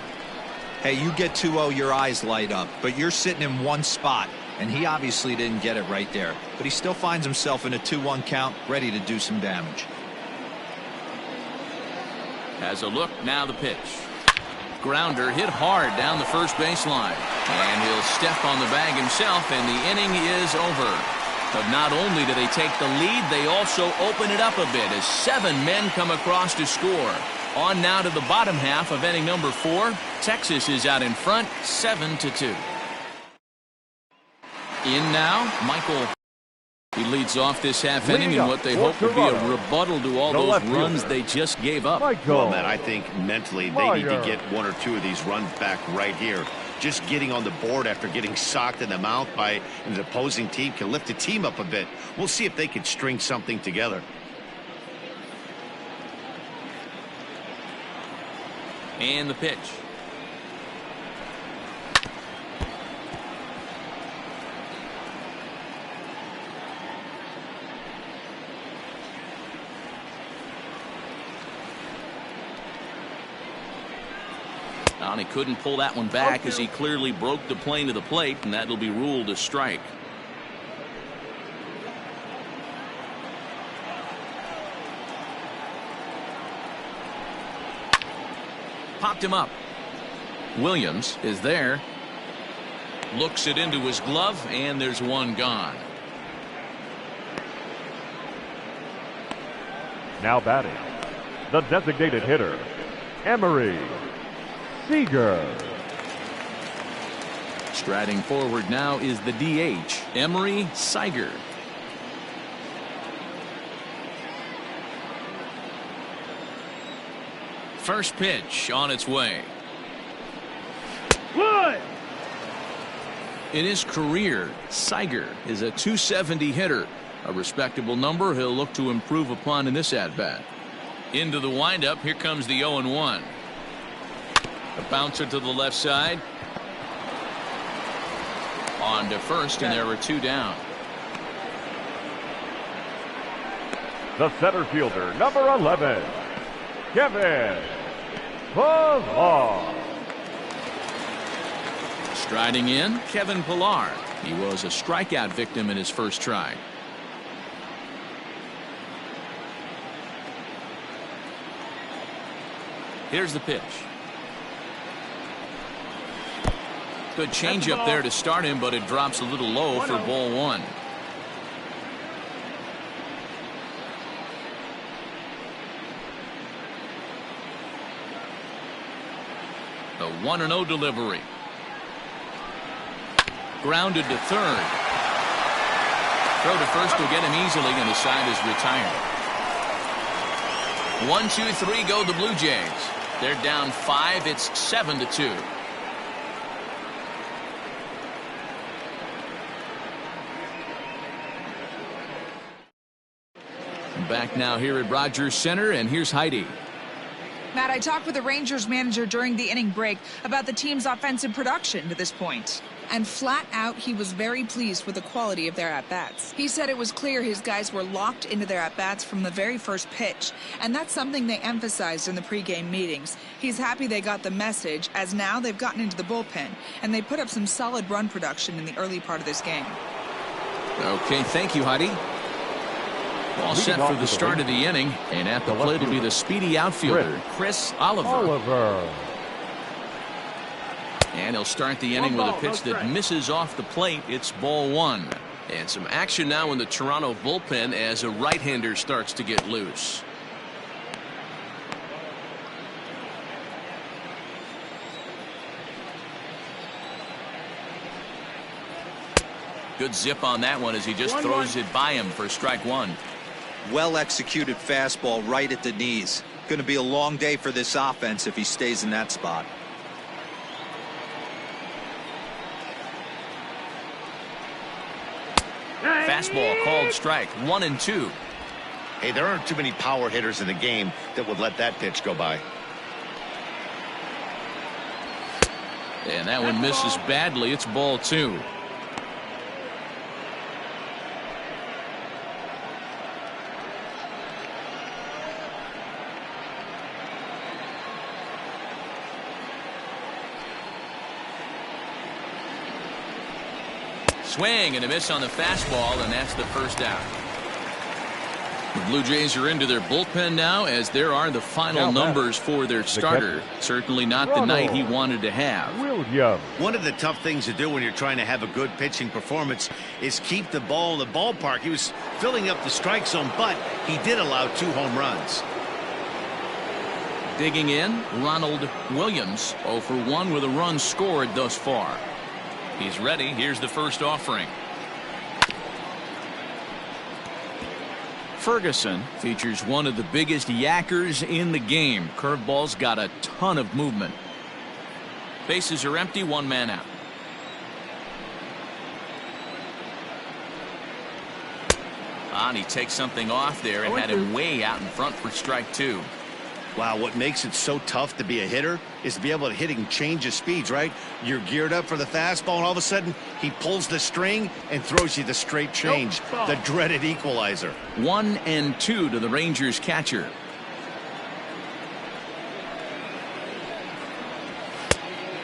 Hey, you get 2-0, your eyes light up, but you're sitting in one spot, and he obviously didn't get it right there. But he still finds himself in a 2-1 count, ready to do some damage. Has a look, now the pitch. Grounder hit hard down the first baseline. And he'll step on the bag himself, and the inning is over. But not only do they take the lead, they also open it up a bit as 7 men come across to score. On now to the bottom half of inning number 4. Texas is out in front, 7-2. In now, Michael. He leads off this half inning in what they hope will be a rebuttal to all those runs they just gave up. Well, Matt, I think mentally they need to get 1 or 2 of these runs back right here. Just getting on the board after getting socked in the mouth by an opposing team can lift the team up a bit. We'll see if they can string something together. And the pitch. And he couldn't pull that one back as he clearly broke the plane to the plate, and that'll be ruled a strike. Popped him up. Williams is there. Looks it into his glove, and there's one gone. Now batting, the designated hitter, Emery Seager. Striding forward now is the DH, Emery Seager. First pitch on its way. Good. In his career, Seager is a .270 hitter, a respectable number he'll look to improve upon in this at-bat. Into the windup, here comes the 0-1. A bouncer to the left side. On to first, and there are two down. The center fielder, number 11, Kevin Pillar. Striding in, Kevin Pillar. He was a strikeout victim in his first try. Here's the pitch. Good changeup there to start him, but it drops a little low for ball one. The 1-0 delivery. Grounded to third. Throw to first will get him easily, and the side is retired. 1, 2, 3 go the Blue Jays. They're down 5. It's 7-2. Back now here at Rogers Center, and here's Heidi. Matt, I talked with the Rangers manager during the inning break about the team's offensive production to this point. And flat out, he was very pleased with the quality of their at-bats. He said it was clear his guys were locked into their at-bats from the very first pitch, and that's something they emphasized in the pregame meetings. He's happy they got the message, as now they've gotten into the bullpen, and they put up some solid run production in the early part of this game. Okay, thank you, Heidi. All set for the start of the inning, and at the plate will be the speedy outfielder, Chris Oliver. And he'll start the inning with a pitch that misses off the plate. It's ball one. And some action now in the Toronto bullpen as a right-hander starts to get loose. Good zip on that one as he just throws it by him for strike one. Well executed fastball right at the knees. Going to be a long day for this offense if he stays in that spot. Fastball called strike. 1-2. Hey, there aren't too many power hitters in the game that would let that pitch go by. And that one misses badly. It's ball two. Swing and a miss on the fastball, and that's the first out. The Blue Jays are into their bullpen now, as there are the final numbers for their starter. Certainly not the night he wanted to have. Williams. One of the tough things to do when you're trying to have a good pitching performance is keep the ball in the ballpark. He was filling up the strike zone, but he did allow 2 home runs. Digging in, Ronald Williams, 0 for 1 with a run scored thus far. He's ready. Here's the first offering. Ferguson features one of the biggest yackers in the game. Curveball's got a ton of movement. Bases are empty, 1 man out. And he takes something off there and had him way out in front for strike 2. Wow, what makes it so tough to be a hitter is to be able to hitting change of speeds, right? You're geared up for the fastball, and all of a sudden, he pulls the string and throws you the straight change, the dreaded equalizer. 1-2 to the Rangers catcher.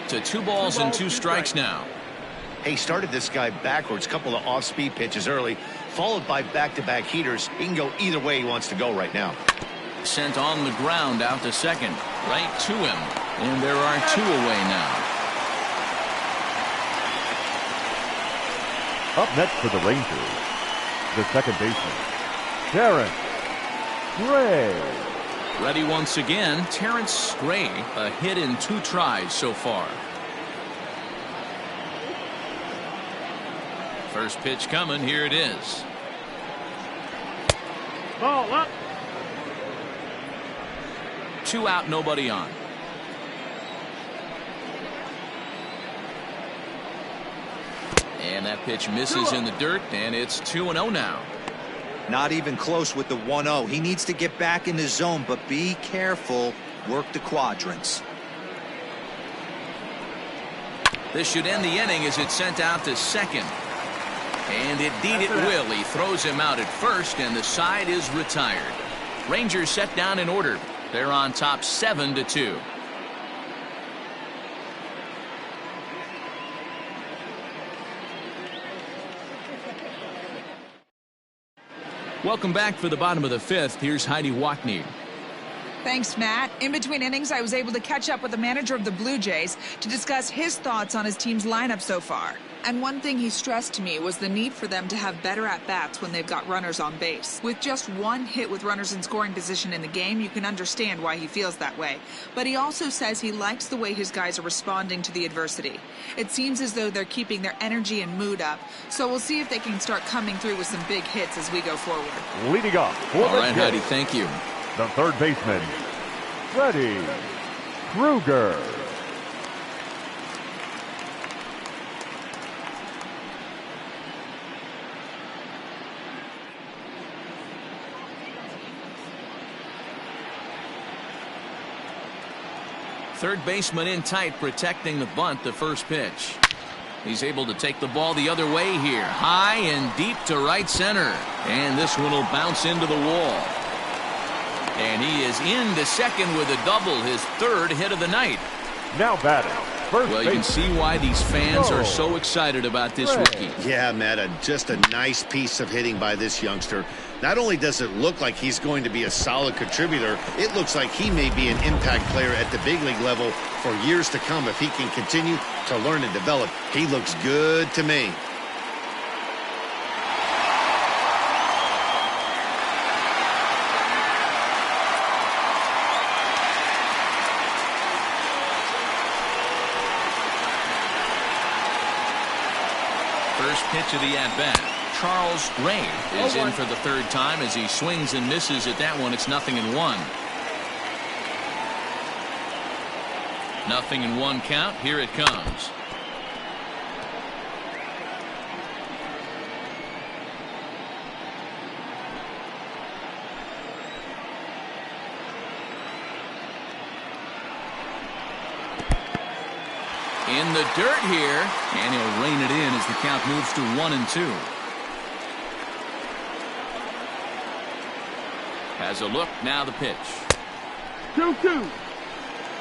To 2 balls and 2 strikes now. He started this guy backwards, couple of off-speed pitches early, followed by back-to-back heaters. He can go either way he wants to go right now. Sent on the ground out to second, right to him, and there are 2 away now. Up next for the Rangers, the second baseman, Terrence Gray. Ready once again, Terrence Gray, a hit in 2 tries so far. First pitch coming, here it is. Ball up. 2 out, nobody on. And that pitch misses in the dirt, and it's 2-0 now. Not even close with the 1-0. He needs to get back in the zone, but be careful. Work the quadrants. This should end the inning as it's sent out to second. And indeed it will. He throws him out at first, and the side is retired. Rangers set down in order. They're on top 7-2. Welcome back for the bottom of the 5th. Here's Heidi Watney. Thanks, Matt. In between innings, I was able to catch up with the manager of the Blue Jays to discuss his thoughts on his team's lineup so far. And one thing he stressed to me was the need for them to have better at-bats when they've got runners on base. With just 1 hit with runners in scoring position in the game, you can understand why he feels that way. But he also says he likes the way his guys are responding to the adversity. It seems as though they're keeping their energy and mood up, so we'll see if they can start coming through with some big hits as we go forward. Leading off for All right, Heidi, thank you. the third baseman, Freddie Krueger. Third baseman in tight, protecting the bunt, the first pitch. He's able to take the ball the other way here. High and deep to right center. And this one will bounce into the wall. And he is into second with a double, his 3rd hit of the night. Now batting. First well, you can see why these fans are so excited about this rookie. Yeah, Matt, just a nice piece of hitting by this youngster. Not only does it look like he's going to be a solid contributor, it looks like he may be an impact player at the big league level for years to come if he can continue to learn and develop. He looks good to me. First pitch of the at-bat. Charles Ray is in for the 3rd time as he swings and misses at that one. It's 0-1. 0-1 count. Here it comes. In the dirt here, and he'll rein it in as the count moves to 1-2. Has a look, now the pitch. 2-2.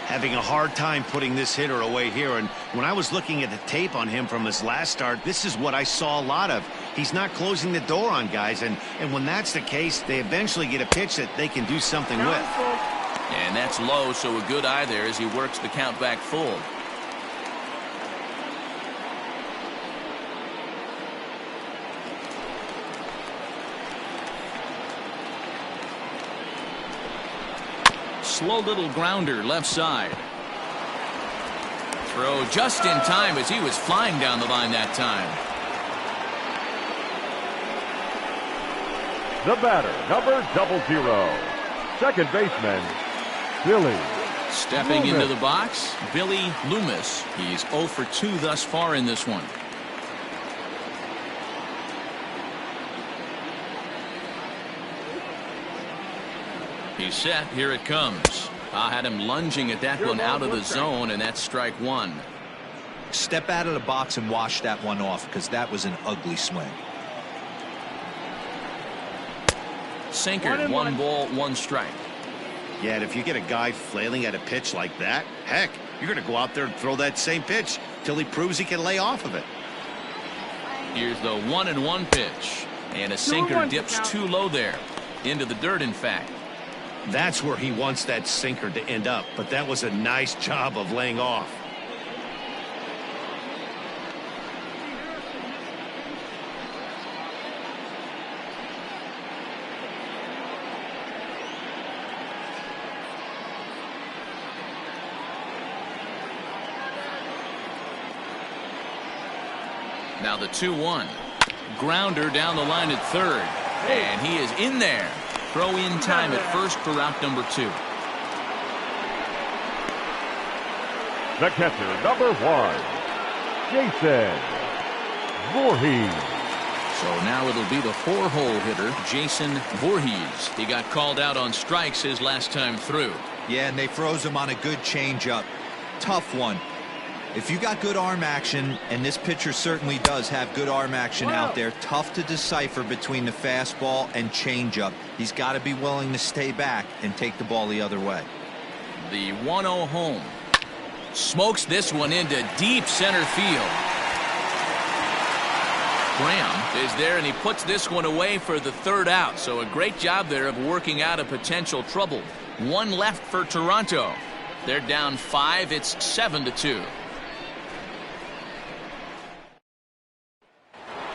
Having a hard time putting this hitter away here, and when I was looking at the tape on him from his last start, this is what I saw a lot of. He's not closing the door on guys, and when that's the case, they eventually get a pitch that they can do something with. And that's low, so a good eye there as he works the count back full. Slow little grounder left side. Throw just in time as he was flying down the line that time. The batter, number 00, second baseman, Billy. Stepping Loomis. into the box, Billy Loomis. He's 0 for 2 thus far in this one. He's set. Here it comes. I had him lunging at that one out of the zone, and that's strike one. Step out of the box and wash that one off, because that was an ugly swing. Sinker, one ball, one strike. Yeah, and if you get a guy flailing at a pitch like that, heck, you're going to go out there and throw that same pitch till he proves he can lay off of it. Here's the 1-1 pitch, and a sinker dips too low there, into the dirt, in fact. That's where he wants that sinker to end up, but that was a nice job of laying off. Now the 2-1. Grounder down the line at third. And he is in there. Throw in time at first for out number 2. The catcher, number 1, Jason Voorhees. So now it'll be the 4-hole hitter, Jason Voorhees. He got called out on strikes his last time through. Yeah, and they froze him on a good changeup. Tough one. If you got good arm action, and this pitcher certainly does have good arm action out there, tough to decipher between the fastball and changeup. He's got to be willing to stay back and take the ball the other way. The 1-0 home. Smokes this one into deep center field. Graham is there, and he puts this one away for the third out. So a great job there of working out a potential trouble. One left for Toronto. They're down 5. It's 7-2.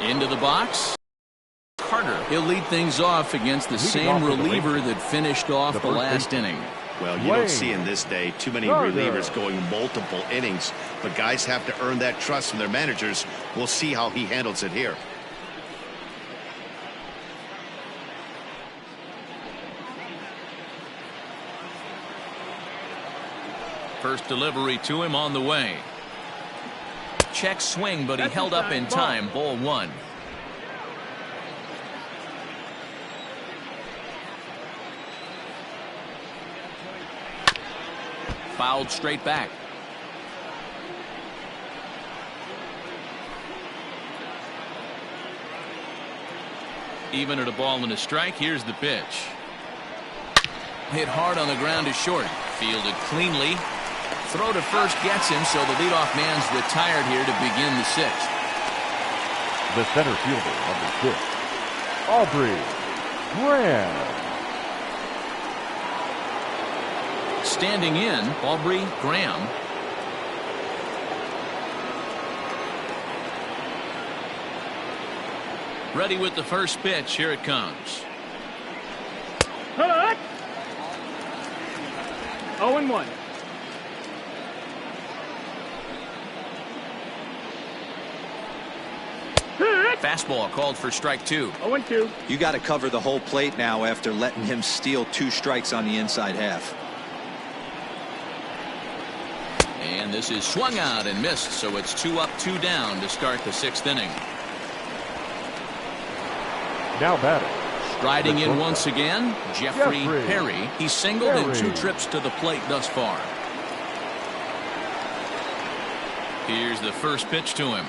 Into the box. Carter. He'll lead things off against the same reliever that finished off the last inning. Well, you don't see in this day too many relievers going multiple innings, but guys have to earn that trust from their managers. We'll see how he handles it here. First delivery to him on the way. Check swing, but he held up in time. Ball 1. Fouled straight back. Even at a ball and a strike. Here's the pitch. Hit hard on the ground to short. Fielded cleanly. Throw to first gets him, so the leadoff man's retired here to begin the 6th. The center fielder, number 6, Aubrey Graham. Standing in, Aubrey Graham. Ready with the first pitch. Here it comes. 0-1. Fastball called for strike 2. 0-2. You got to cover the whole plate now after letting him steal 2 strikes on the inside half. And this is swung out and missed, so it's 2 up, 2 down to start the 6th inning. Now batting. Striding in once again, Jeffrey Perry. He's singled in 2 trips to the plate thus far. Here's the first pitch to him.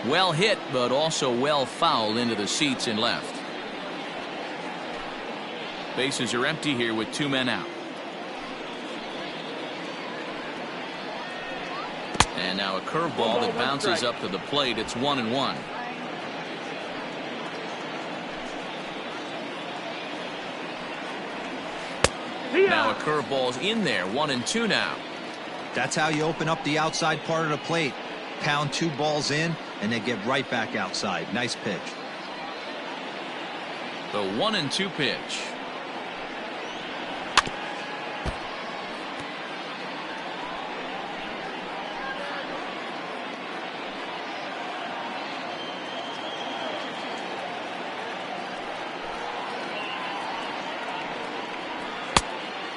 Well hit, but also well fouled into the seats in left. Bases are empty here with 2 men out. And now a curveball that bounces up to the plate. It's 1-1. Now a curveball's in there. 1-2 now. That's how you open up the outside part of the plate. Pound 2 balls in, and they get right back outside. Nice pitch. The 1-2 pitch.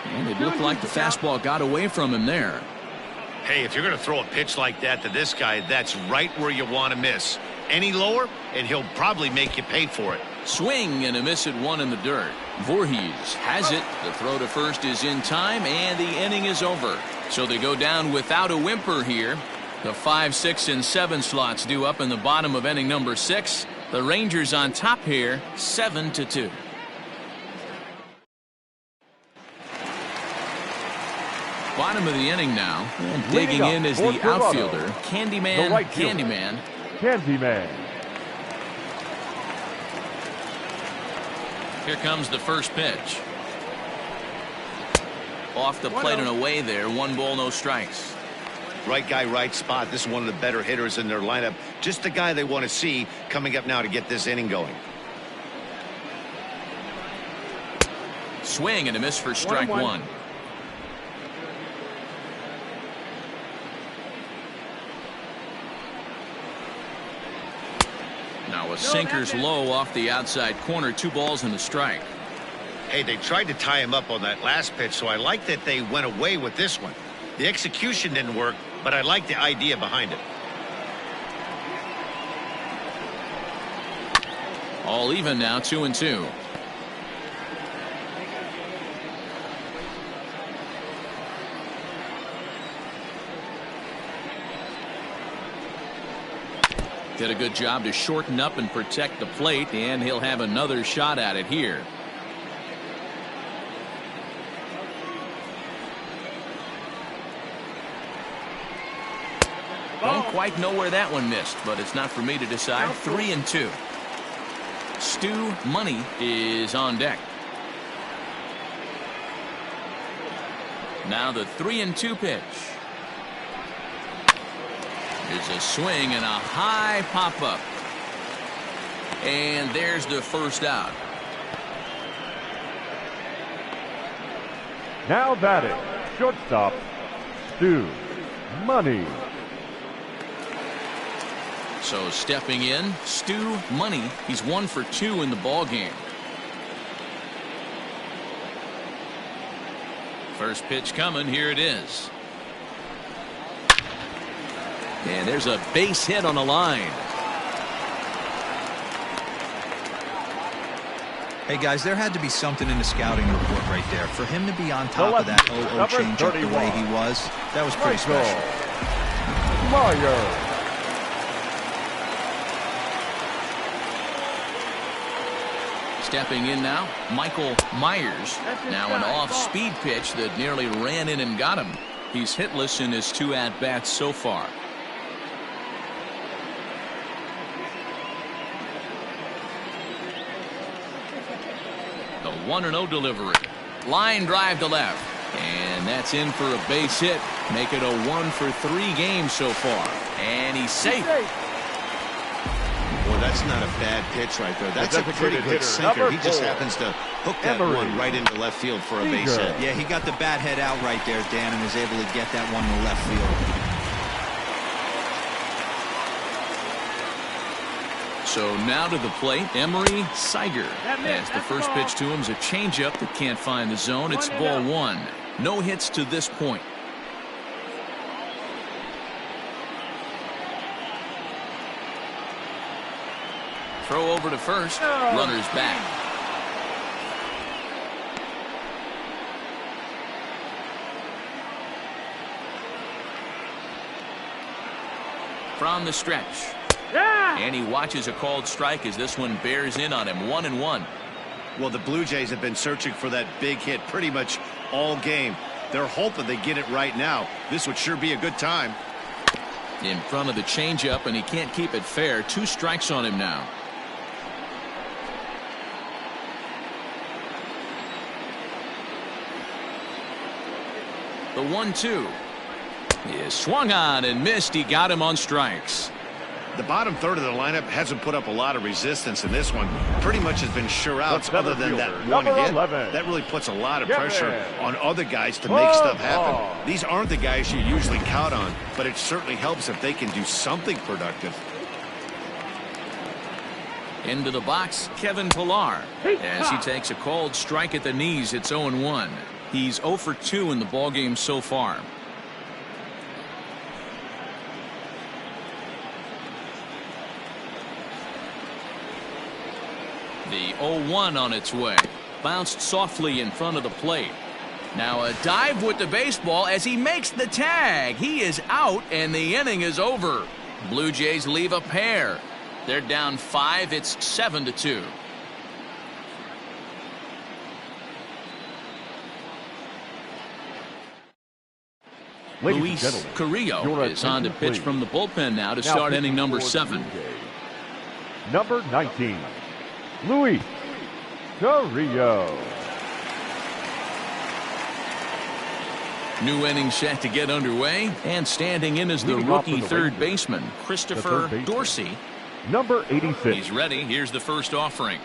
And it looked like the fastball got away from him there. Hey, if you're going to throw a pitch like that to this guy, that's right where you want to miss. Any lower, and he'll probably make you pay for it. Swing and a miss at one in the dirt. Voorhees has it. The throw to first is in time, and the inning is over. So they go down without a whimper here. The 5, 6, and 7 slots due up in the bottom of inning number 6. The Rangers on top here, 7-2. Bottom of the inning now, and digging in is the outfielder, Candyman. Candyman. Here comes the first pitch. Off the plate and away there. 1 ball, no strikes. Right guy, right spot. This is one of the better hitters in their lineup. Just the guy they want to see coming up now to get this inning going. Swing and a miss for strike 1. Now a sinker's low off the outside corner. 2 balls and a strike. Hey, they tried to tie him up on that last pitch, so I like that they went away with this one. The execution didn't work, but I like the idea behind it. All even now, 2-2. Did a good job to shorten up and protect the plate, and he'll have another shot at it here. Don't quite know where that one missed, but it's not for me to decide. 3-2. Stu Money is on deck. Now the 3-2 pitch. There's a swing and a high pop-up. And there's the first out. Now batting, shortstop, Stu Money. So stepping in, Stu Money. He's 1 for 2 in the ball game. First pitch coming. Here it is. And there's a base hit on the line. Hey, guys, there had to be something in the scouting report right there. For him to be on top of that 0-0 changeup the way he was, that was pretty special. Meyer. Stepping in now, Michael Myers. Now an off-speed pitch that nearly ran in and got him. He's hitless in his 2 at-bats so far. The 1-0 delivery. Line drive to left. And that's in for a base hit. Make it a 1 for 3 game so far. And he's safe. Boy, that's not a bad pitch right there. That's a pretty good sinker. He just happens to hook that one right into left field for a base hit. Yeah, he got the bat head out right there, Dan, and was able to get that one to left field. So now to the plate, Emery Siger. As the first pitch to him is a changeup that can't find the zone. It's ball 1. No hits to this point. Throw over to first. Runner's back. From the stretch. And he watches a called strike as this one bears in on him. 1-1. Well, the Blue Jays have been searching for that big hit pretty much all game. They're hoping they get it right now. This would sure be a good time. In front of the changeup, and he can't keep it fair. 2 strikes on him now. The 1-2 is swung on and missed. He got him on strikes. The bottom third of the lineup hasn't put up a lot of resistance in this one. Pretty much has been sure outs other than that one hit. That really puts a lot of pressure on other guys to make stuff happen. These aren't the guys you usually count on, but it certainly helps if they can do something productive. Into the box, Kevin Pillar. As he takes a called strike at the knees, it's 0-1. He's 0 for 2 in the ballgame so far. The 0-1 on its way. Bounced softly in front of the plate. Now a dive with the baseball as he makes the tag. He is out and the inning is over. Blue Jays leave a pair. They're down 5. It's 7-2. Luis Carrillo is on to pitch from the bullpen now to start inning number 7. Number 19, Luis Carrillo. New inning set to get underway, and standing in is the rookie third baseman, Christopher Dorsey. Number 86. He's ready. Here's the first offering.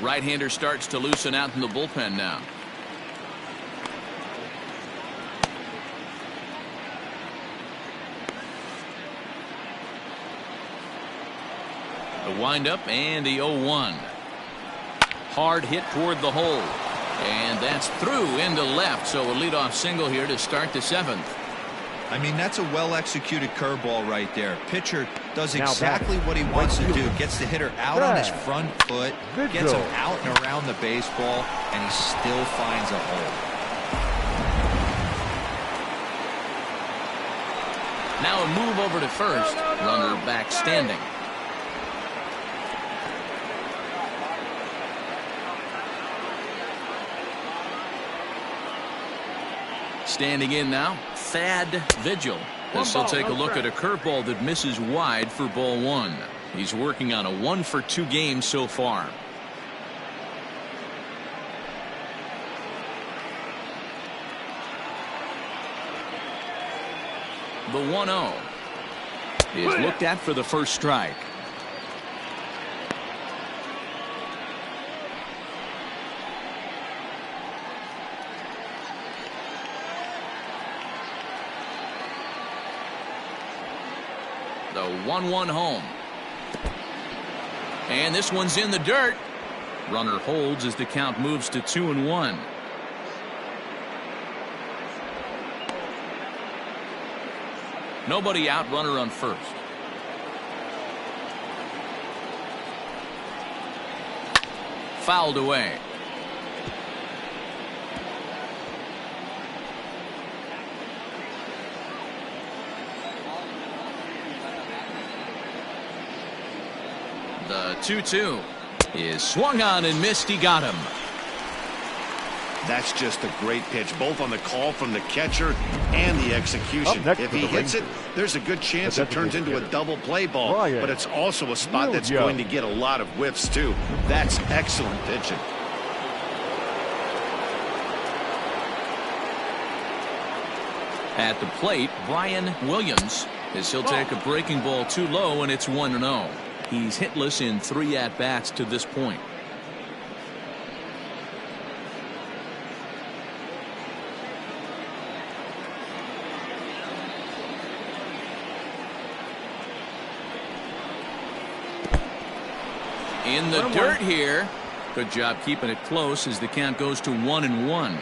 Right-hander starts to loosen out in the bullpen now. The windup and the 0-1. Hard hit toward the hole. And that's through into left, so a leadoff single here to start the 7th. I mean, that's a well-executed curveball right there. Pitcher does exactly what he wants to do. Gets the hitter out on his front foot, gets him out and around the baseball, and he still finds a hole. Now a move over to first. Runner back standing. Standing in now, Thad Vigil. This will take a look at a curveball that misses wide for ball 1. He's working on a 1-for-2 game so far. The 1-0 is looked at for the first strike. The 1-1 home. And this one's in the dirt. Runner holds as the count moves to 2-1. Nobody out, runner on first. Fouled away. The 2-2 is swung on and missed. He got him. That's just a great pitch, both on the call from the catcher and the execution. If he hits it, there's a good chance it turns into a double play ball, but it's also a spot that's going to get a lot of whiffs too. That's excellent pitching. At the plate, Brian Williams, as he'll take a breaking ball too low, and it's 1-0. He's hitless in 3 at-bats to this point. In the dirt here. Good job keeping it close as the count goes to 1-1.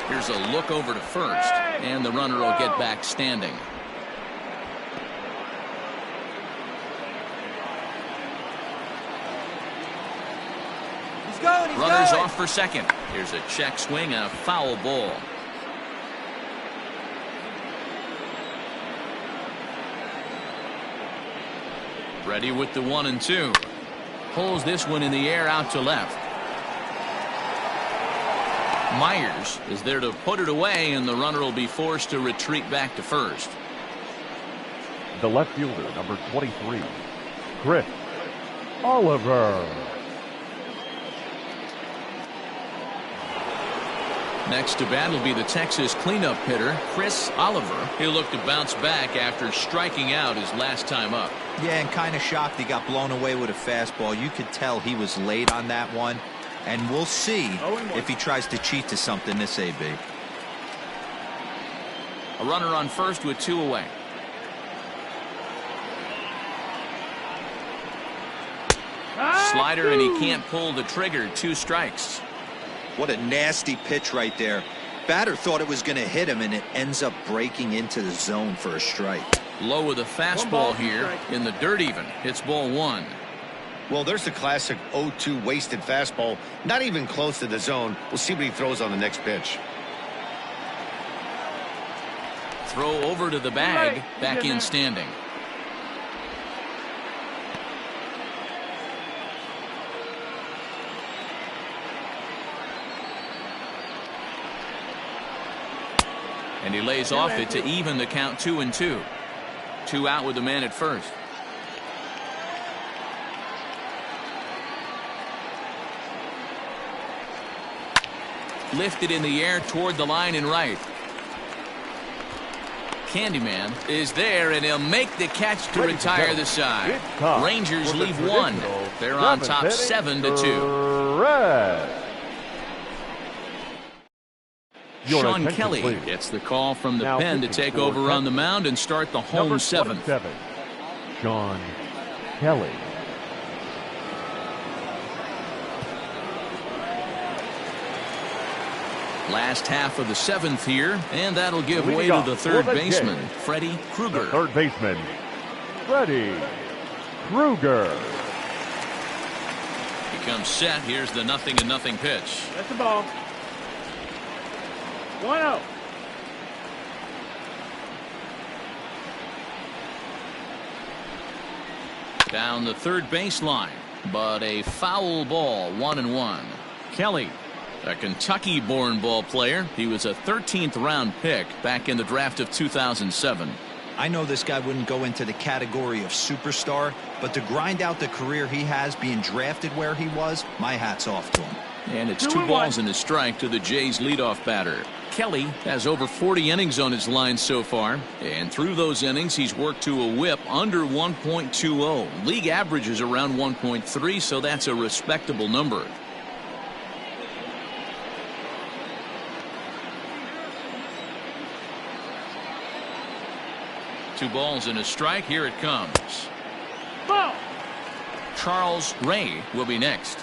Here's a look over to first, and the runner will get back standing. Runners off for second. Here's a check swing and a foul ball. Ready with the 1-2. Pulls this one in the air out to left. Myers is there to put it away, and the runner will be forced to retreat back to first. The left fielder, number 23, Chris Oliver. Next to bat will be the Texas cleanup hitter, Chris Oliver. He'll look to bounce back after striking out his last time up. Yeah, and kind of shocked he got blown away with a fastball. You could tell he was late on that one. And we'll see if he tries to cheat to something this AB. A runner on first with 2 away. Slider, and he can't pull the trigger. 2 strikes. What a nasty pitch right there. Batter thought it was going to hit him, and it ends up breaking into the zone for a strike. Low with a fastball here in the dirt even. It's ball one. Well, there's the classic 0-2 wasted fastball. Not even close to the zone. We'll see what he throws on the next pitch. Throw over to the bag. Back in standing. And he lays off it to even the count 2-2. 2 out with the man at first. Lifted in the air toward the line and right. Candyman is there, and he'll make the catch to retire the side. Rangers leave one. They're on top 7-2. Red. Sean Kelly gets the call from the pen to take over on the mound and start the home seventh. Sean Kelly. Last half of the seventh here, and that'll give way to the third baseman, Freddie Krueger. Third baseman, Freddie Krueger. He comes set. Here's the 0-0 pitch. That's the ball. 1-0. Down the third baseline, but a foul ball, 1-1. Kelly, a Kentucky-born ball player. He was a 13th round pick back in the draft of 2007. I know this guy wouldn't go into the category of superstar, but to grind out the career he has being drafted where he was, my hat's off to him. And it's 2 balls and a strike to the Jays leadoff batter. Kelly has over 40 innings on his line so far, and through those innings he's worked to a whip under 1.20. League average is around 1.3, so that's a respectable number. Two balls and a strike. Here it comes. Ball. Charles Ray will be next.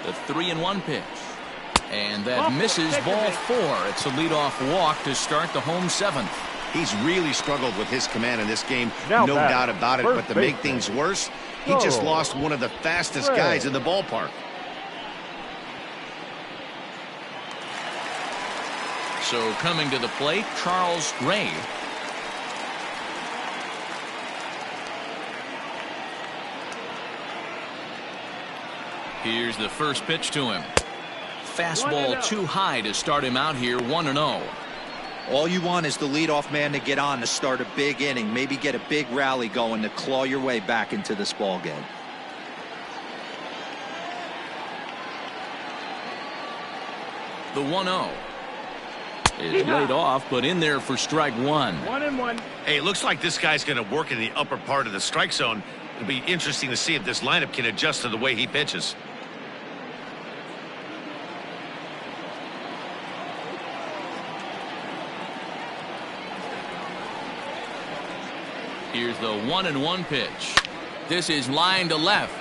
The 3-1 pitch. And that misses ball 4. It's a leadoff walk to start the home seventh. He's really struggled with his command in this game. Now no doubt about it. But to make baseman. things worse, he just lost one of the fastest guys in the ballpark. So coming to the plate, Charles Ray. Here's the first pitch to him. Fastball too high to start him out here, 1-0. All you want is the leadoff man to get on to start a big inning, maybe get a big rally going to claw your way back into this ball game. The 1-0 is laid off, but in there for strike 1. 1-1. Hey, it looks like this guy's going to work in the upper part of the strike zone. It'll be interesting to see if this lineup can adjust to the way he pitches. Here's the 1-1 pitch. This is line to left.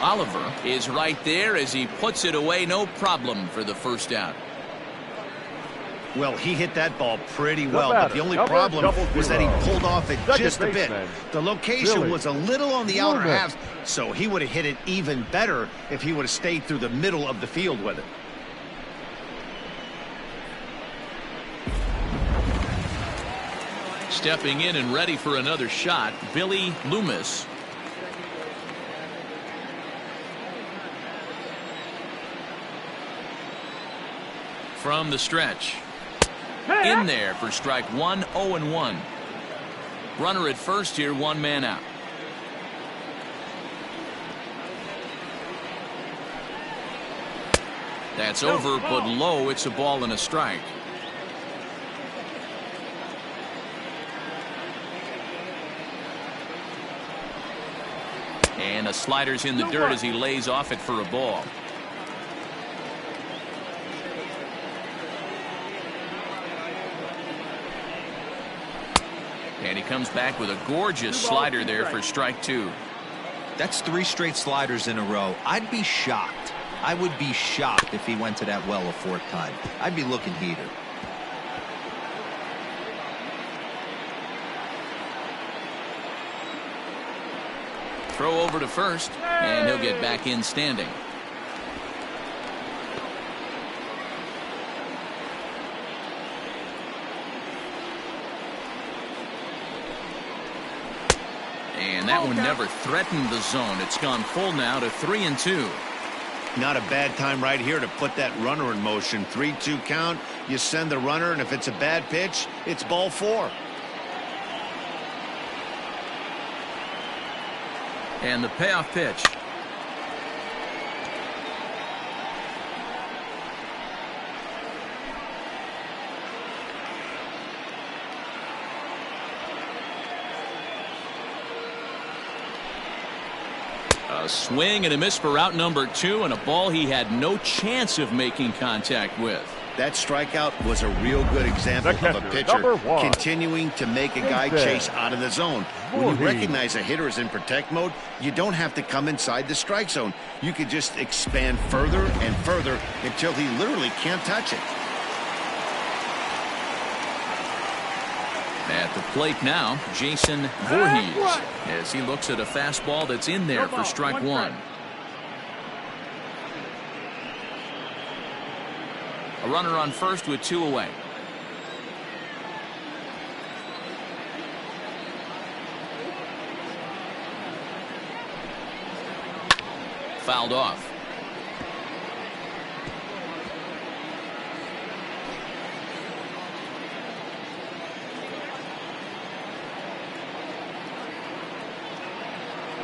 Oliver is right there as he puts it away, no problem for the first out. Well, he hit that ball pretty well, but the only problem was that he pulled off it just a bit. The location was a little on the outer half, so he would have hit it even better if he would have stayed through the middle of the field with it. Stepping in and ready for another shot, Billy Loomis. From the stretch. In there for strike 1, 0-1. Runner at first here, 1 man out. That's over, but low. It's a ball and a strike. And a slider's in the dirt as he lays off it for a ball. And he comes back with a gorgeous slider there for strike 2. That's 3 straight sliders in a row. I'd be shocked. I would be shocked if he went to that well a 4th time. I'd be looking heated. Throw over to first, and he'll get back in standing. And that one never threatened the zone. It's gone full now to 3-2. Not a bad time right here to put that runner in motion. 3-2 count. You send the runner, and if it's a bad pitch, it's ball 4. And the payoff pitch. A swing and a miss for out number 2, and a ball he had no chance of making contact with. That strikeout was a real good example of a pitcher continuing to make a guy chase out of the zone. When you recognize a hitter is in protect mode, you don't have to come inside the strike zone. You could just expand further and further until he literally can't touch it. At the plate now, Jason Voorhees, as he looks at a fastball that's in there for strike 1. A runner on first with 2 away. Fouled off.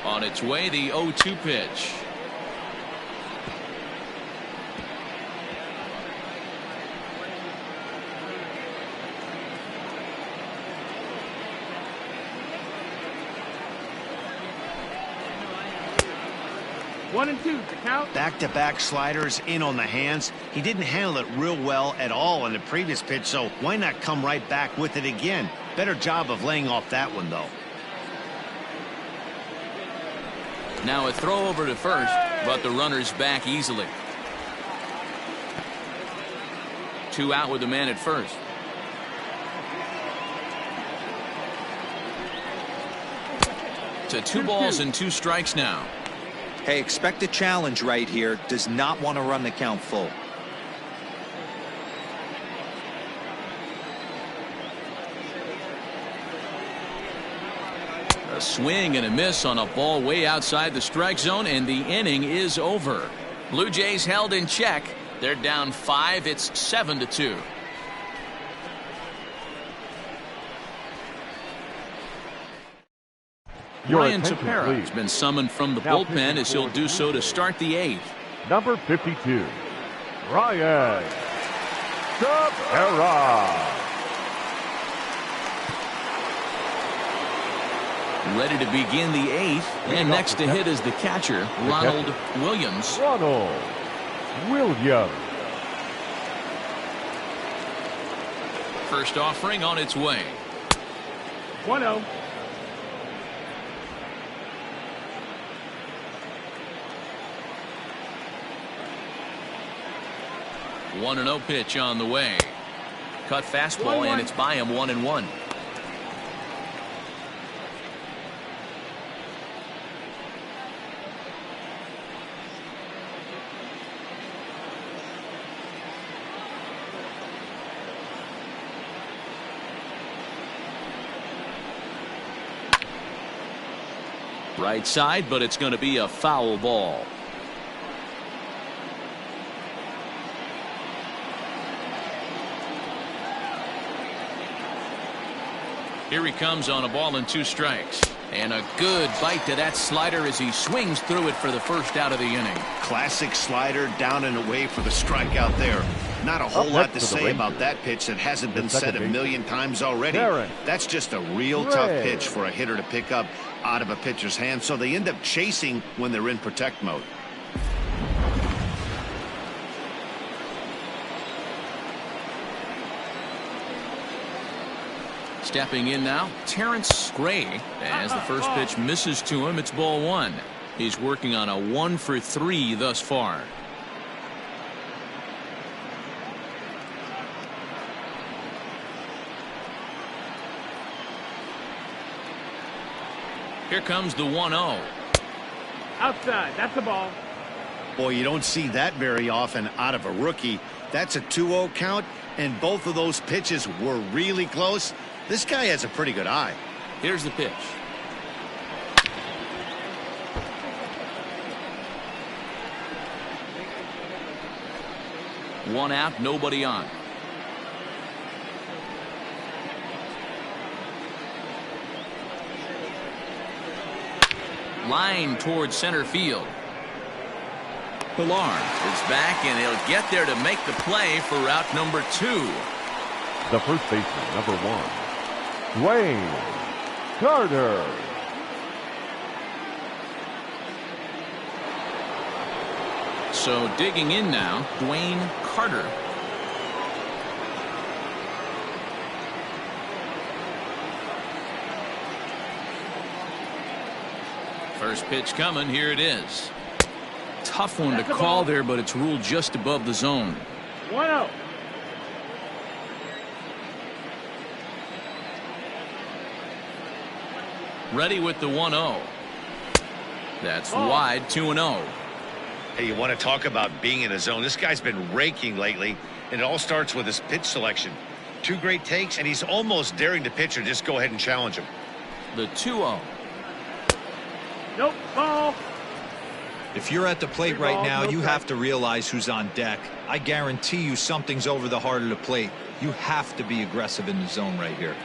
On its way, the 0-2 pitch. One and two to count. Back-to-back sliders in on the hands. He didn't handle it real well at all in the previous pitch, so why not come right back with it again? Better job of laying off that one, though. Now a throw over to first, but the runner's back easily. 2 out with the man at first. To 2 balls and 2 strikes now. Hey, expect a challenge right here. Does not want to run the count full. A swing and a miss on a ball way outside the strike zone, and the inning is over. Blue Jays held in check. They're down 5. It's 7-2. Ryan Tepera has been summoned from the bullpen as he'll do so to start the 8th. Number 52, Ryan Tepera. Ready to begin the 8th, and next to hit is the catcher, Ronald Williams. Ronald Williams. First offering on its way. 1-0. 1-0 pitch on the way. Cut fastball, and it's by him 1-1. Right side, but it's going to be a foul ball. Here he comes on a ball and 2 strikes. And a good bite to that slider as he swings through it for the first out of the inning. Classic slider down and away for the strikeout there. Not a whole lot to say about that pitch that hasn't been said a million times already. That's just a real tough pitch for a hitter to pick up out of a pitcher's hand, so they end up chasing when they're in protect mode. Stepping in now, Terrence Gray, as the first pitch misses to him. It's ball 1. He's working on a 1 for 3 thus far. Here comes the 1-0. Outside. That's the ball. Boy, you don't see that very often out of a rookie. That's a 2-0 count, and both of those pitches were really close. This guy has a pretty good eye. Here's the pitch. One out, nobody on. Line towards center field. Pilar is back, and he'll get there to make the play for route number 2. The first baseman, number 1, Dwayne Carter. So digging in now, Dwayne Carter. First pitch coming. Here it is. Tough one to call there, but it's ruled just above the zone. 1-0. Ready with the 1-0. That's wide. 2-0. Hey, you want to talk about being in a zone? This guy's been raking lately, and it all starts with his pitch selection. 2 great takes, and he's almost daring the pitcher just go ahead and challenge him. The 2-0. Nope. Ball. If you're at the plate right now, you have to realize who's on deck. I guarantee you something's over the heart of the plate. You have to be aggressive in the zone right here.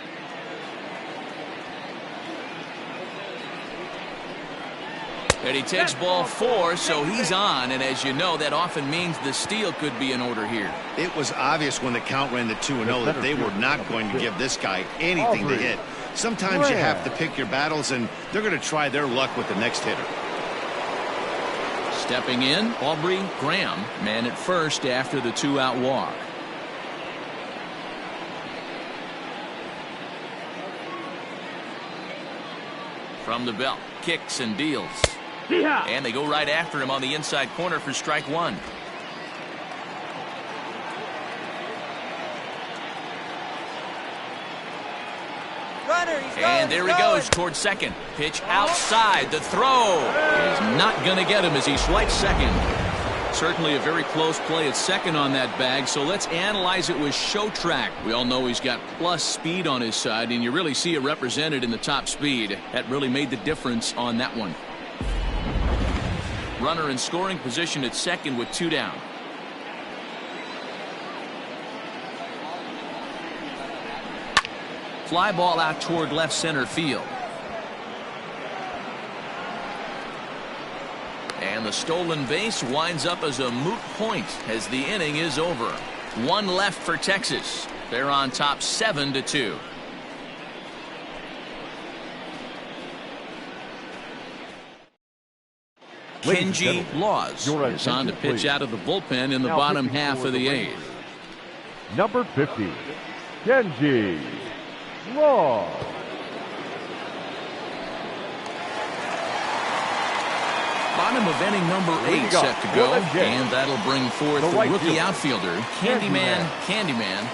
And he takes ball 4, so he's on, and as you know, that often means the steal could be in order here. It was obvious when the count ran to 2-0 that they were not going to give this guy anything to hit. Sometimes you have to pick your battles, and they're going to try their luck with the next hitter. Stepping in, Aubrey Graham, man at first after the 2-out walk. From the belt, kicks and deals. And they go right after him on the inside corner for strike 1. And there he goes towards second. Pitch outside. The throw is not going to get him as he swipes second. Certainly a very close play at second on that bag, so let's analyze it with show track. We all know he's got plus speed on his side, and you really see it represented in the top speed. That really made the difference on that one. Runner in scoring position at second with 2 down. Fly ball out toward left center field. And the stolen base winds up as a moot point as the inning is over. 1 left for Texas. They're on top 7-2. Kenji Laws is on to pitch out of the bullpen in the bottom half of the 8th. Number 50, Kenji Laws. Bottom of inning number 8 set to go, and that'll bring forth the rookie outfielder, Candyman.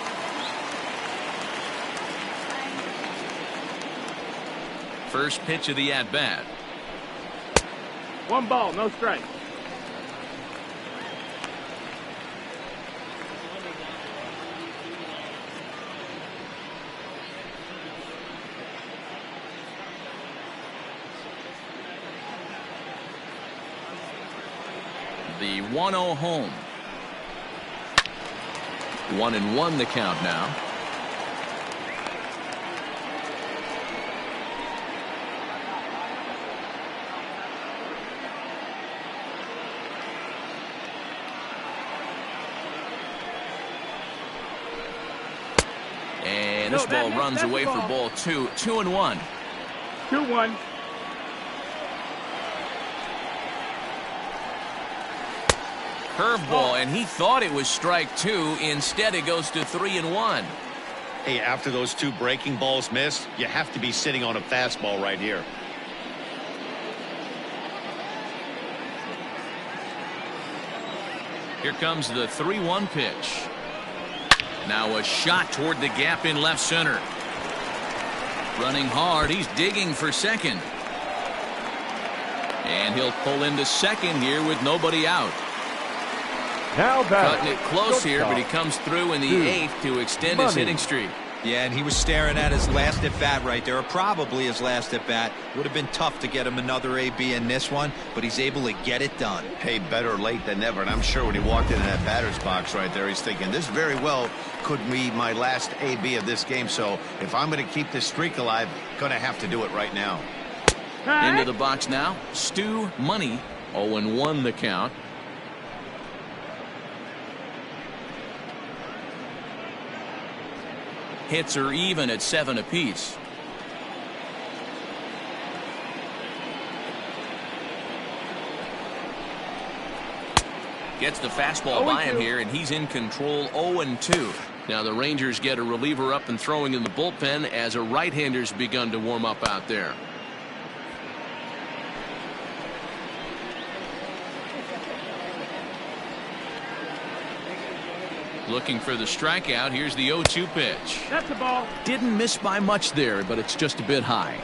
First pitch of the at-bat. 1 ball, no strike. The 1-0 home. 1-1 the count now. And this ball runs away for ball 2. 2-1. 2-1. Curveball, and he thought it was strike 2. Instead, it goes to 3-1. Hey, after those 2 breaking balls missed, you have to be sitting on a fastball right here. Here comes the 3-1 pitch. Now a shot toward the gap in left center. Running hard. He's digging for second. And he'll pull into second here with nobody out. Now back. Cutting it close here, but he comes through in the 8th to extend his hitting streak. Yeah, and he was staring at his last at bat right there, or probably his last at bat. Would have been tough to get him another AB in this one, but he's able to get it done. Hey, better late than never. And I'm sure when he walked into that batter's box right there, he's thinking this very well could be my last AB of this game. So if I'm going to keep this streak alive, going to have to do it right now. Into the box now, Stu Money. 0-1 the count. Hits are even at 7 apiece. Gets the fastball by him here, and he's in control. 0-2. Now the Rangers get a reliever up and throwing in the bullpen as a right-hander's begun to warm up out there. Looking for the strikeout. Here's the 0-2 pitch. That's the ball. Didn't miss by much there, but it's just a bit high.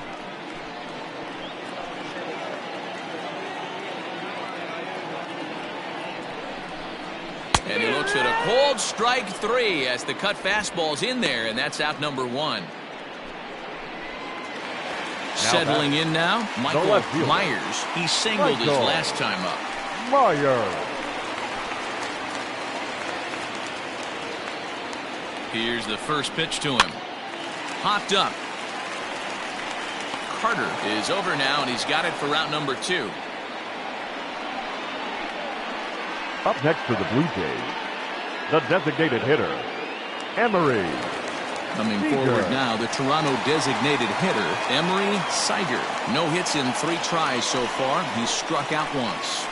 And he looks at a cold strike 3 as the cut fastball's in there, and that's out number 1. Settling in now, Michael Myers. He singled his last time up. Myers. Here's the first pitch to him. Hopped up. Carter is over now, and he's got it for route number 2. Up next for the Blue Jays, the designated hitter, Emery. Coming forward now, the Toronto designated hitter, Emery Siger. No hits in 3 tries so far. He's struck out once.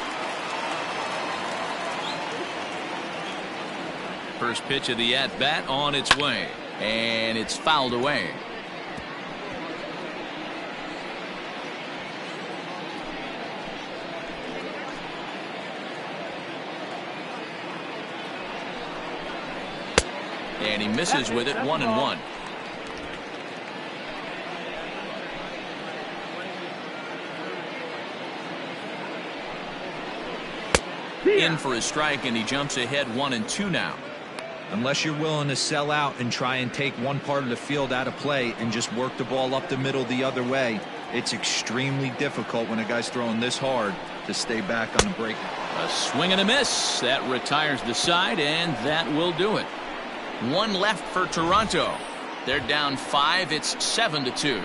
First pitch of the at-bat on its way, and it's fouled away. And he misses with it. 1-1. In for a strike, and he jumps ahead 1-2 now. Unless you're willing to sell out and try and take one part of the field out of play and just work the ball up the middle the other way, it's extremely difficult when a guy's throwing this hard to stay back on the break. A swing and a miss. That retires the side, and that will do it. 1 left for Toronto. They're down 5. It's 7-2.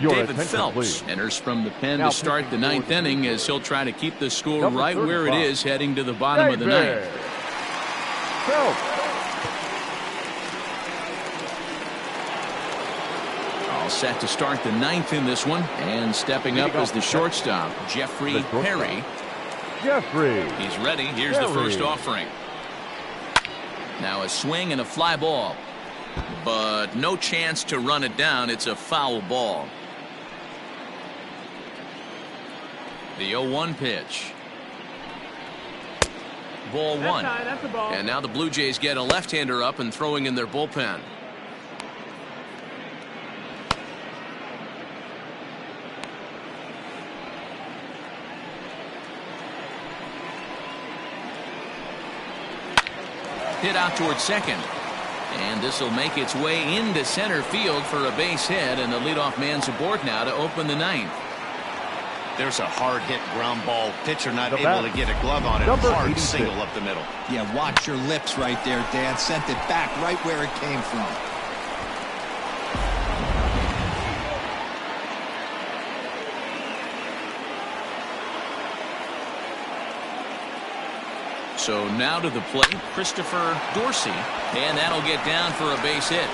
David Phelps enters from the pen to start the 9th inning as he'll try to keep the score right where it is heading to the bottom of the 9th. All set to start the 9th in this one, and stepping up as the shortstop, Jeffrey Perry. He's ready. Here's the first offering. Now a swing and a fly ball, but no chance to run it down. It's a foul ball. The 0-1 pitch. Ball 1. That's the ball. And now the Blue Jays get a left-hander up and throwing in their bullpen. Hit out towards second. And this will make its way into center field for a base hit, and the leadoff man's aboard now to open the 9th. There's a hard hit ground ball. Pitcher not able to get a glove on it. Hard single up the middle. Yeah, watch your lips right there, Dan. Sent it back right where it came from. So now to the plate, Christopher Dorsey, and that'll get down for a base hit.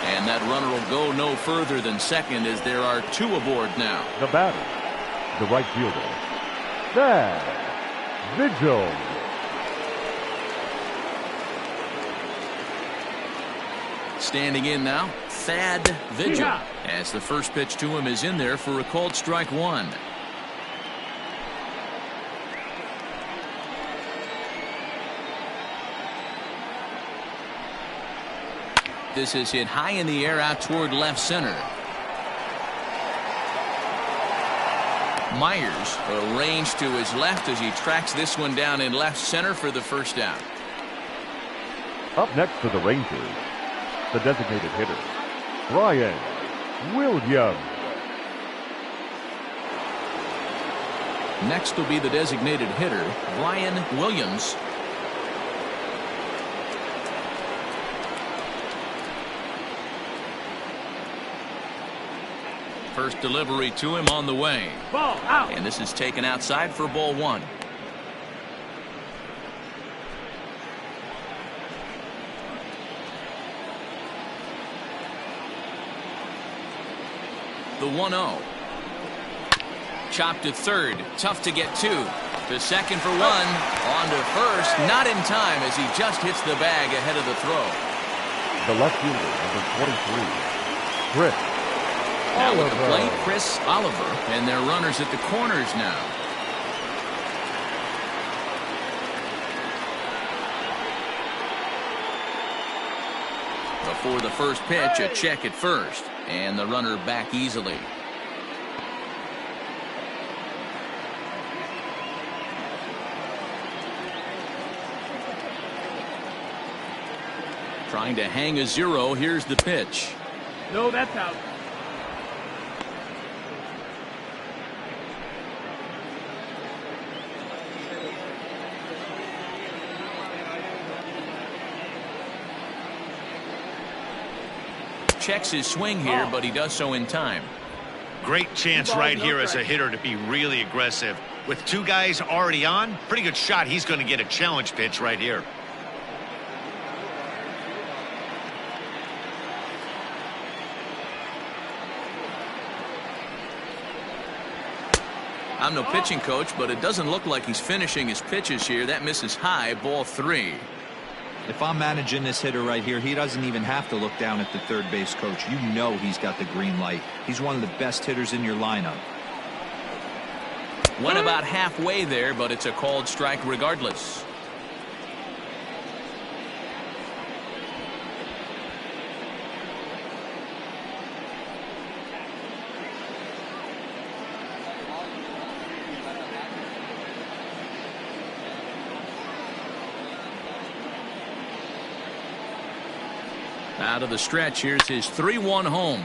And that runner will go no further than second as there are 2 aboard now. The batter, the right fielder, Vigil. Standing in now, Thad Vigil, Yeah. as the first pitch to him is in there for a called strike one. This is hit high in the air out toward left center. Myers arranged to his left as he tracks this one down in left center for the first out. Up next for the Rangers, the designated hitter, Brian Williams. Next will be the designated hitter, Brian Williams. First delivery to him on the way. Ball out. And this is taken outside for ball one. The 1-0. Chopped to third. Tough to get to. To second for one. On to first. Not in time as he just hits the bag ahead of the throw. The left fielder, number 23, Chris Now with the Oliver. plate, Chris Oliver. And their runners at the corners now. Before the first pitch, a check at first. And the runner back easily. Trying to hang a 0. Here's the pitch. No, that's out. Checks his swing here, but he does so in time. Great chance right here as a hitter to be really aggressive. With two guys already on, pretty good shot. He's going to get a challenge pitch right here. I'm no pitching coach, but it doesn't look like he's finishing his pitches here. That misses high, ball 3. If I'm managing this hitter right here, he doesn't even have to look down at the third base coach. You know he's got the green light. He's one of the best hitters in your lineup. Went about halfway there, but it's a called strike regardless. Out of the stretch, here's his 3-1 home.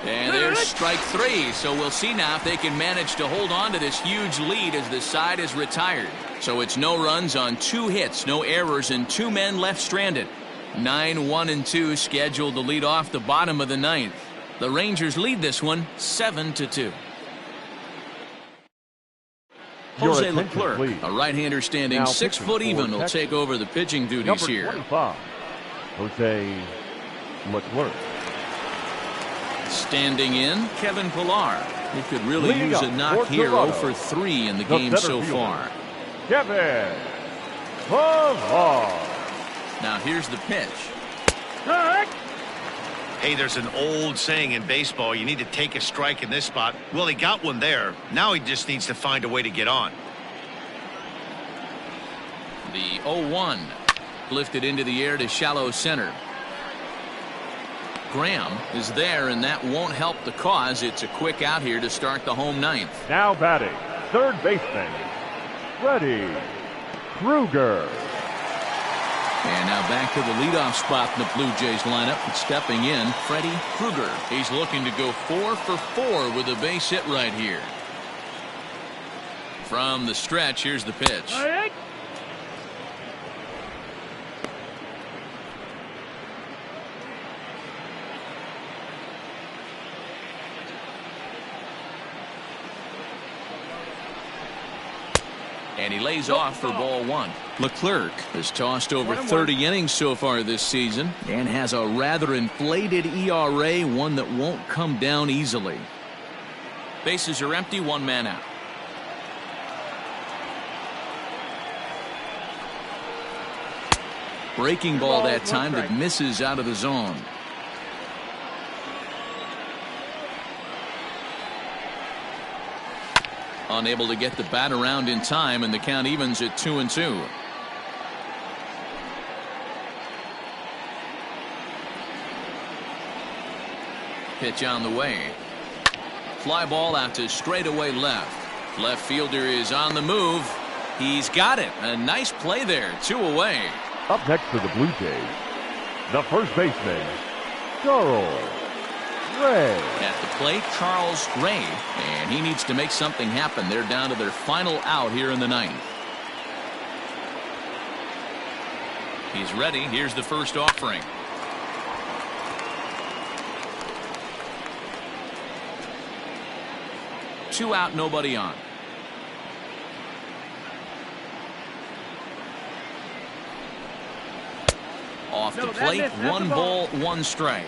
And there's strike 3. So we'll see now if they can manage to hold on to this huge lead as the side is retired. So it's no runs on 2 hits, no errors, and 2 men left stranded. 9-1-2 scheduled to lead off the bottom of the 9th. The Rangers lead this one 7-2. Jose attention, Leclerc, please. a right-hander standing Now 6 pitching foot for even, will Texas, take over the pitching duties number here. 25, Jose Leclerc. Standing in, Kevin Pillar. He could really Leading use up a knock for here. Toronto, 0 for 3 in the the game center so fielder, far. Kevin Pillar. Now here's the pitch. Correct. Hey, there's an old saying in baseball, you need to take a strike in this spot. Well, he got one there. Now he just needs to find a way to get on. The 0-1 lifted into the air to shallow center. Graham is there, and that won't help the cause. It's a quick out here to start the home 9th. Now batting, third baseman, Freddie Krueger. And now back to the leadoff spot in the Blue Jays lineup. Stepping in, Freddie Krueger. He's looking to go 4 for 4 with a base hit right here. From the stretch, here's the pitch. All right. And he lays off for ball one. Leclerc has tossed over 30 innings so far this season and has a rather inflated ERA, one that won't come down easily. Bases are empty, one man out. Breaking ball that time that misses out of the zone. Unable to get the bat around in time, and the count evens at 2-2. Pitch on the way. Fly ball out to straightaway left. Left fielder is on the move. He's got it. A nice play there. 2 away. Up next for the Blue Jays, the first baseman, Charles Ray. At the plate, Charles Ray, and he needs to make something happen. They're down to their final out here in the ninth. He's ready. Here's the first offering. Two out, nobody on. Off the plate, 1 ball, 1 strike.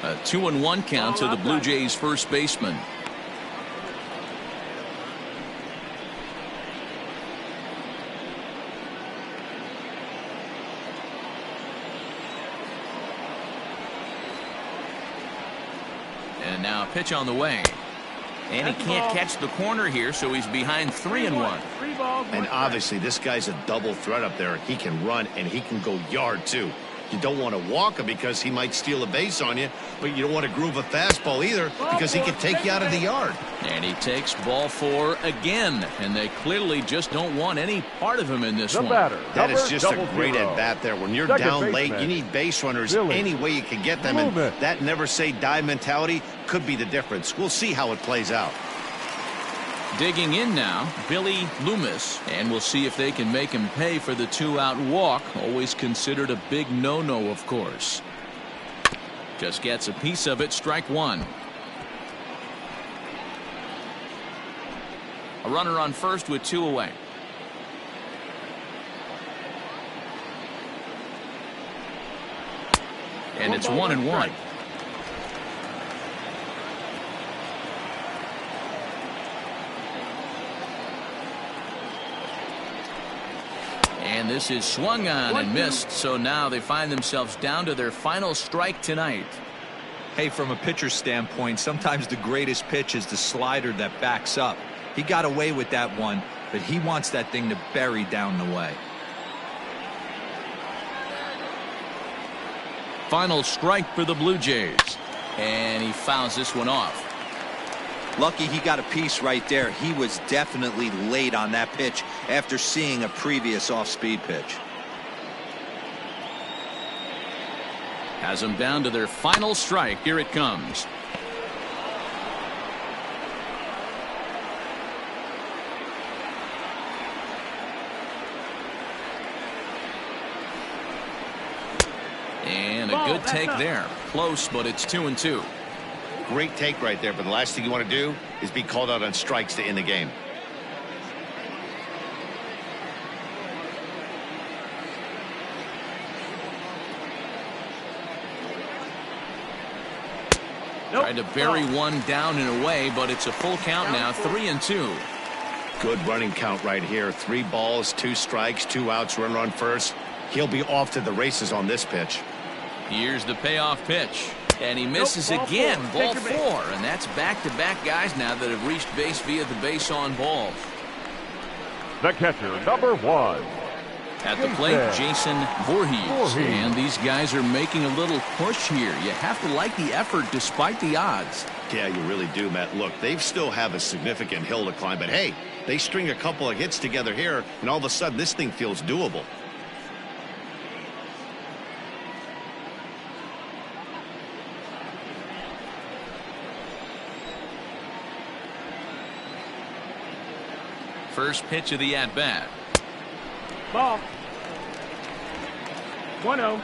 A 2-1 count to the Blue Jays first baseman. And now a pitch on the way. And he can't catch the corner here, so he's behind 3-1. And obviously this guy's a double threat up there. He can run and he can go yard too. You don't want to walk him because he might steal a base on you, but you don't want to groove a fastball either because he can take you out of the yard. And he takes ball 4 again, and they clearly just don't want any part of him in this one. That is just a great at-bat there. When you're down late, you need base runners any way you can get them, and that never-say-die mentality could be the difference. We'll see how it plays out. Digging in now, Billy Loomis, and we'll see if they can make him pay for the 2-out walk. Always considered a big no-no, of course. Just gets a piece of it, strike 1. A runner on first with 2 away. And it's 1-1. And this is swung on and missed, so now they find themselves down to their final strike tonight. Hey, from a pitcher's standpoint, sometimes the greatest pitch is the slider that backs up. He got away with that one, but he wants that thing to bury down the way. Final strike for the Blue Jays. And he fouls this one off. Lucky he got a piece right there. He was definitely late on that pitch after seeing a previous off-speed pitch. Has them down to their final strike. Here it comes. And a good take there. Close, but it's 2-2. Great take right there, but the last thing you want to do is be called out on strikes to end the game. Tried to bury one down and away, but it's a full count now, 3-2. Good running count right here. 3 balls, 2 strikes, 2 outs, runner on first. He'll be off to the races on this pitch. Here's the payoff pitch. And he misses again, ball 4. And that's back-to-back guys now that have reached base via the base on balls. The catcher, number 1. At the plate, Jason Voorhees. And these guys are making a little push here. You have to like the effort despite the odds. Yeah, you really do, Matt. Look, they still have a significant hill to climb, but hey, they string a couple of hits together here, and all of a sudden this thing feels doable. First pitch of the at-bat. Ball. 1-0.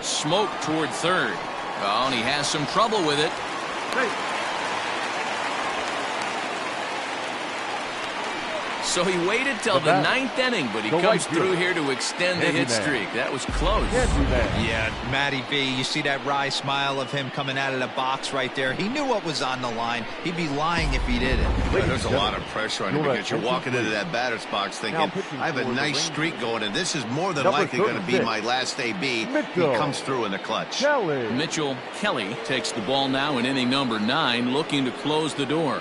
Smoke toward third. Oh, and he has some trouble with it. Hey. So he waited till the ninth inning, but he comes through here to extend the hit streak. That was close. Yeah, Matty B, you see that wry smile of him coming out of the box right there. He knew what was on the line. He'd be lying if he didn't. There's a lot of pressure on him because you're walking into that batter's box thinking, I have a nice streak going, and this is more than likely going to be my last AB. He comes through in the clutch. Mitchell Kelly takes the ball now in inning number 9, looking to close the door.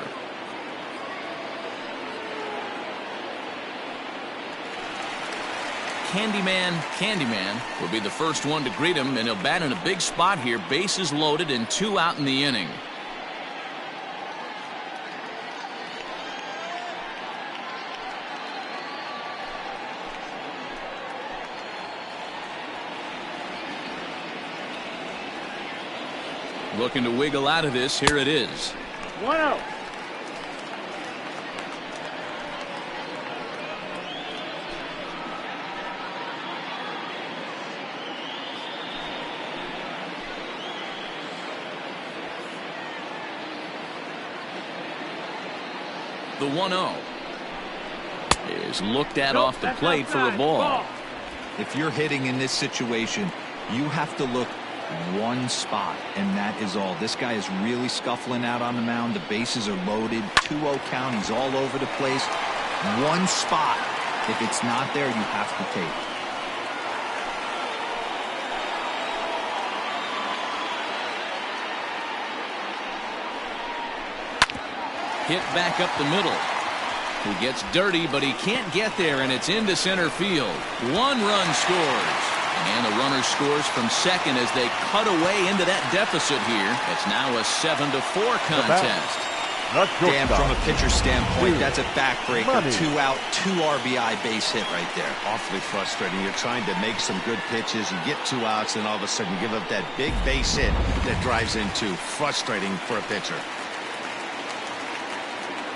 Candyman will be the first one to greet him, and he'll bat in a big spot here. Bases loaded and 2 out in the inning. Looking to wiggle out of this. Here it is. 1-0. The 1-0 is looked at off the plate for a ball. If you're hitting in this situation, you have to look one spot, and that is all. This guy is really scuffling out on the mound. The bases are loaded. 2-0 count. He's all over the place. One spot. If it's not there, you have to take. Hit back up the middle. He gets dirty, but he can't get there, and it's into center field. 1 run scores. And the runner scores from second as they cut away into that deficit here. It's now a 7-4 contest. Damn, from a pitcher standpoint, that's a backbreaker. 2 out, 2 RBI base hit right there. Awfully frustrating. You're trying to make some good pitches. You get 2 outs, and all of a sudden you give up that big base hit that drives in 2. Frustrating for a pitcher.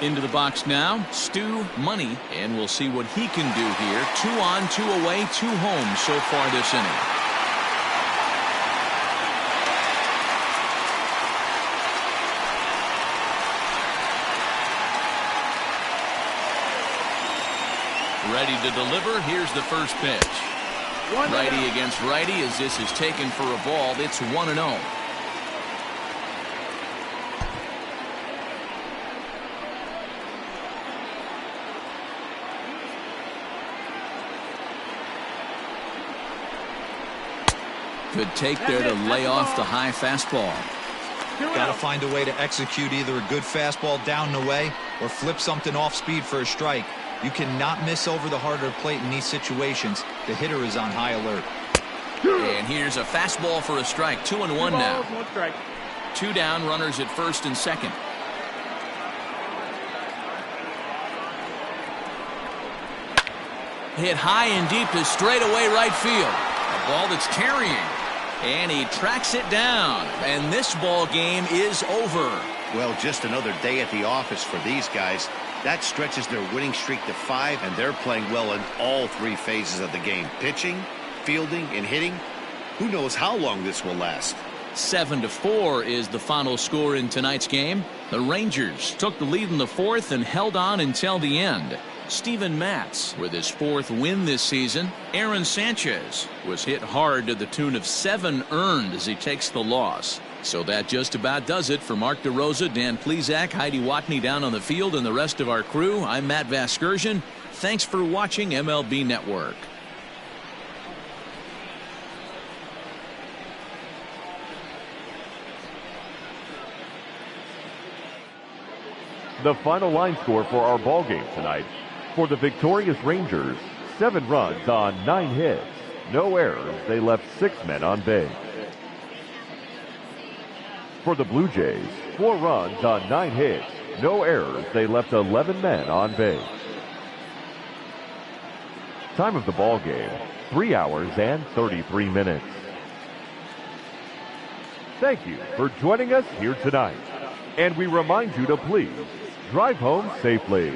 Into the box now, Stu Money, and we'll see what he can do here. 2 on, 2 away, 2 home so far this inning. Ready to deliver. Here's the first pitch. Righty against righty as this is taken for a ball. It's 1-0. Good take there to lay off the high fastball. Got to find a way to execute either a good fastball down the way or flip something off speed for a strike. You cannot miss over the harder plate in these situations. The hitter is on high alert. And here's a fastball for a strike. 2-1 now. 2 down, runners at first and second. Hit high and deep to straightaway right field. A ball that's carrying. And he tracks it down. And this ball game is over. Well, just another day at the office for these guys. That stretches their winning streak to 5, and they're playing well in all 3 phases of the game. Pitching, fielding, and hitting. Who knows how long this will last. 7-4 is the final score in tonight's game. The Rangers took the lead in the 4th and held on until the end. Steven Matz with his 4th win this season. Aaron Sanchez was hit hard to the tune of 7 earned as he takes the loss. So that just about does it for Mark DeRosa, Dan Plesac, Heidi Watney down on the field, and the rest of our crew. I'm Matt Vasgersian. Thanks for watching MLB Network. The final line score for our ball game tonight. For the victorious Rangers, 7 runs on 9 hits. No errors. They left 6 men on base. For the Blue Jays, 4 runs on 9 hits. No errors. They left 11 men on base. Time of the ball game, 3 hours and 33 minutes. Thank you for joining us here tonight. And we remind you to please drive home safely.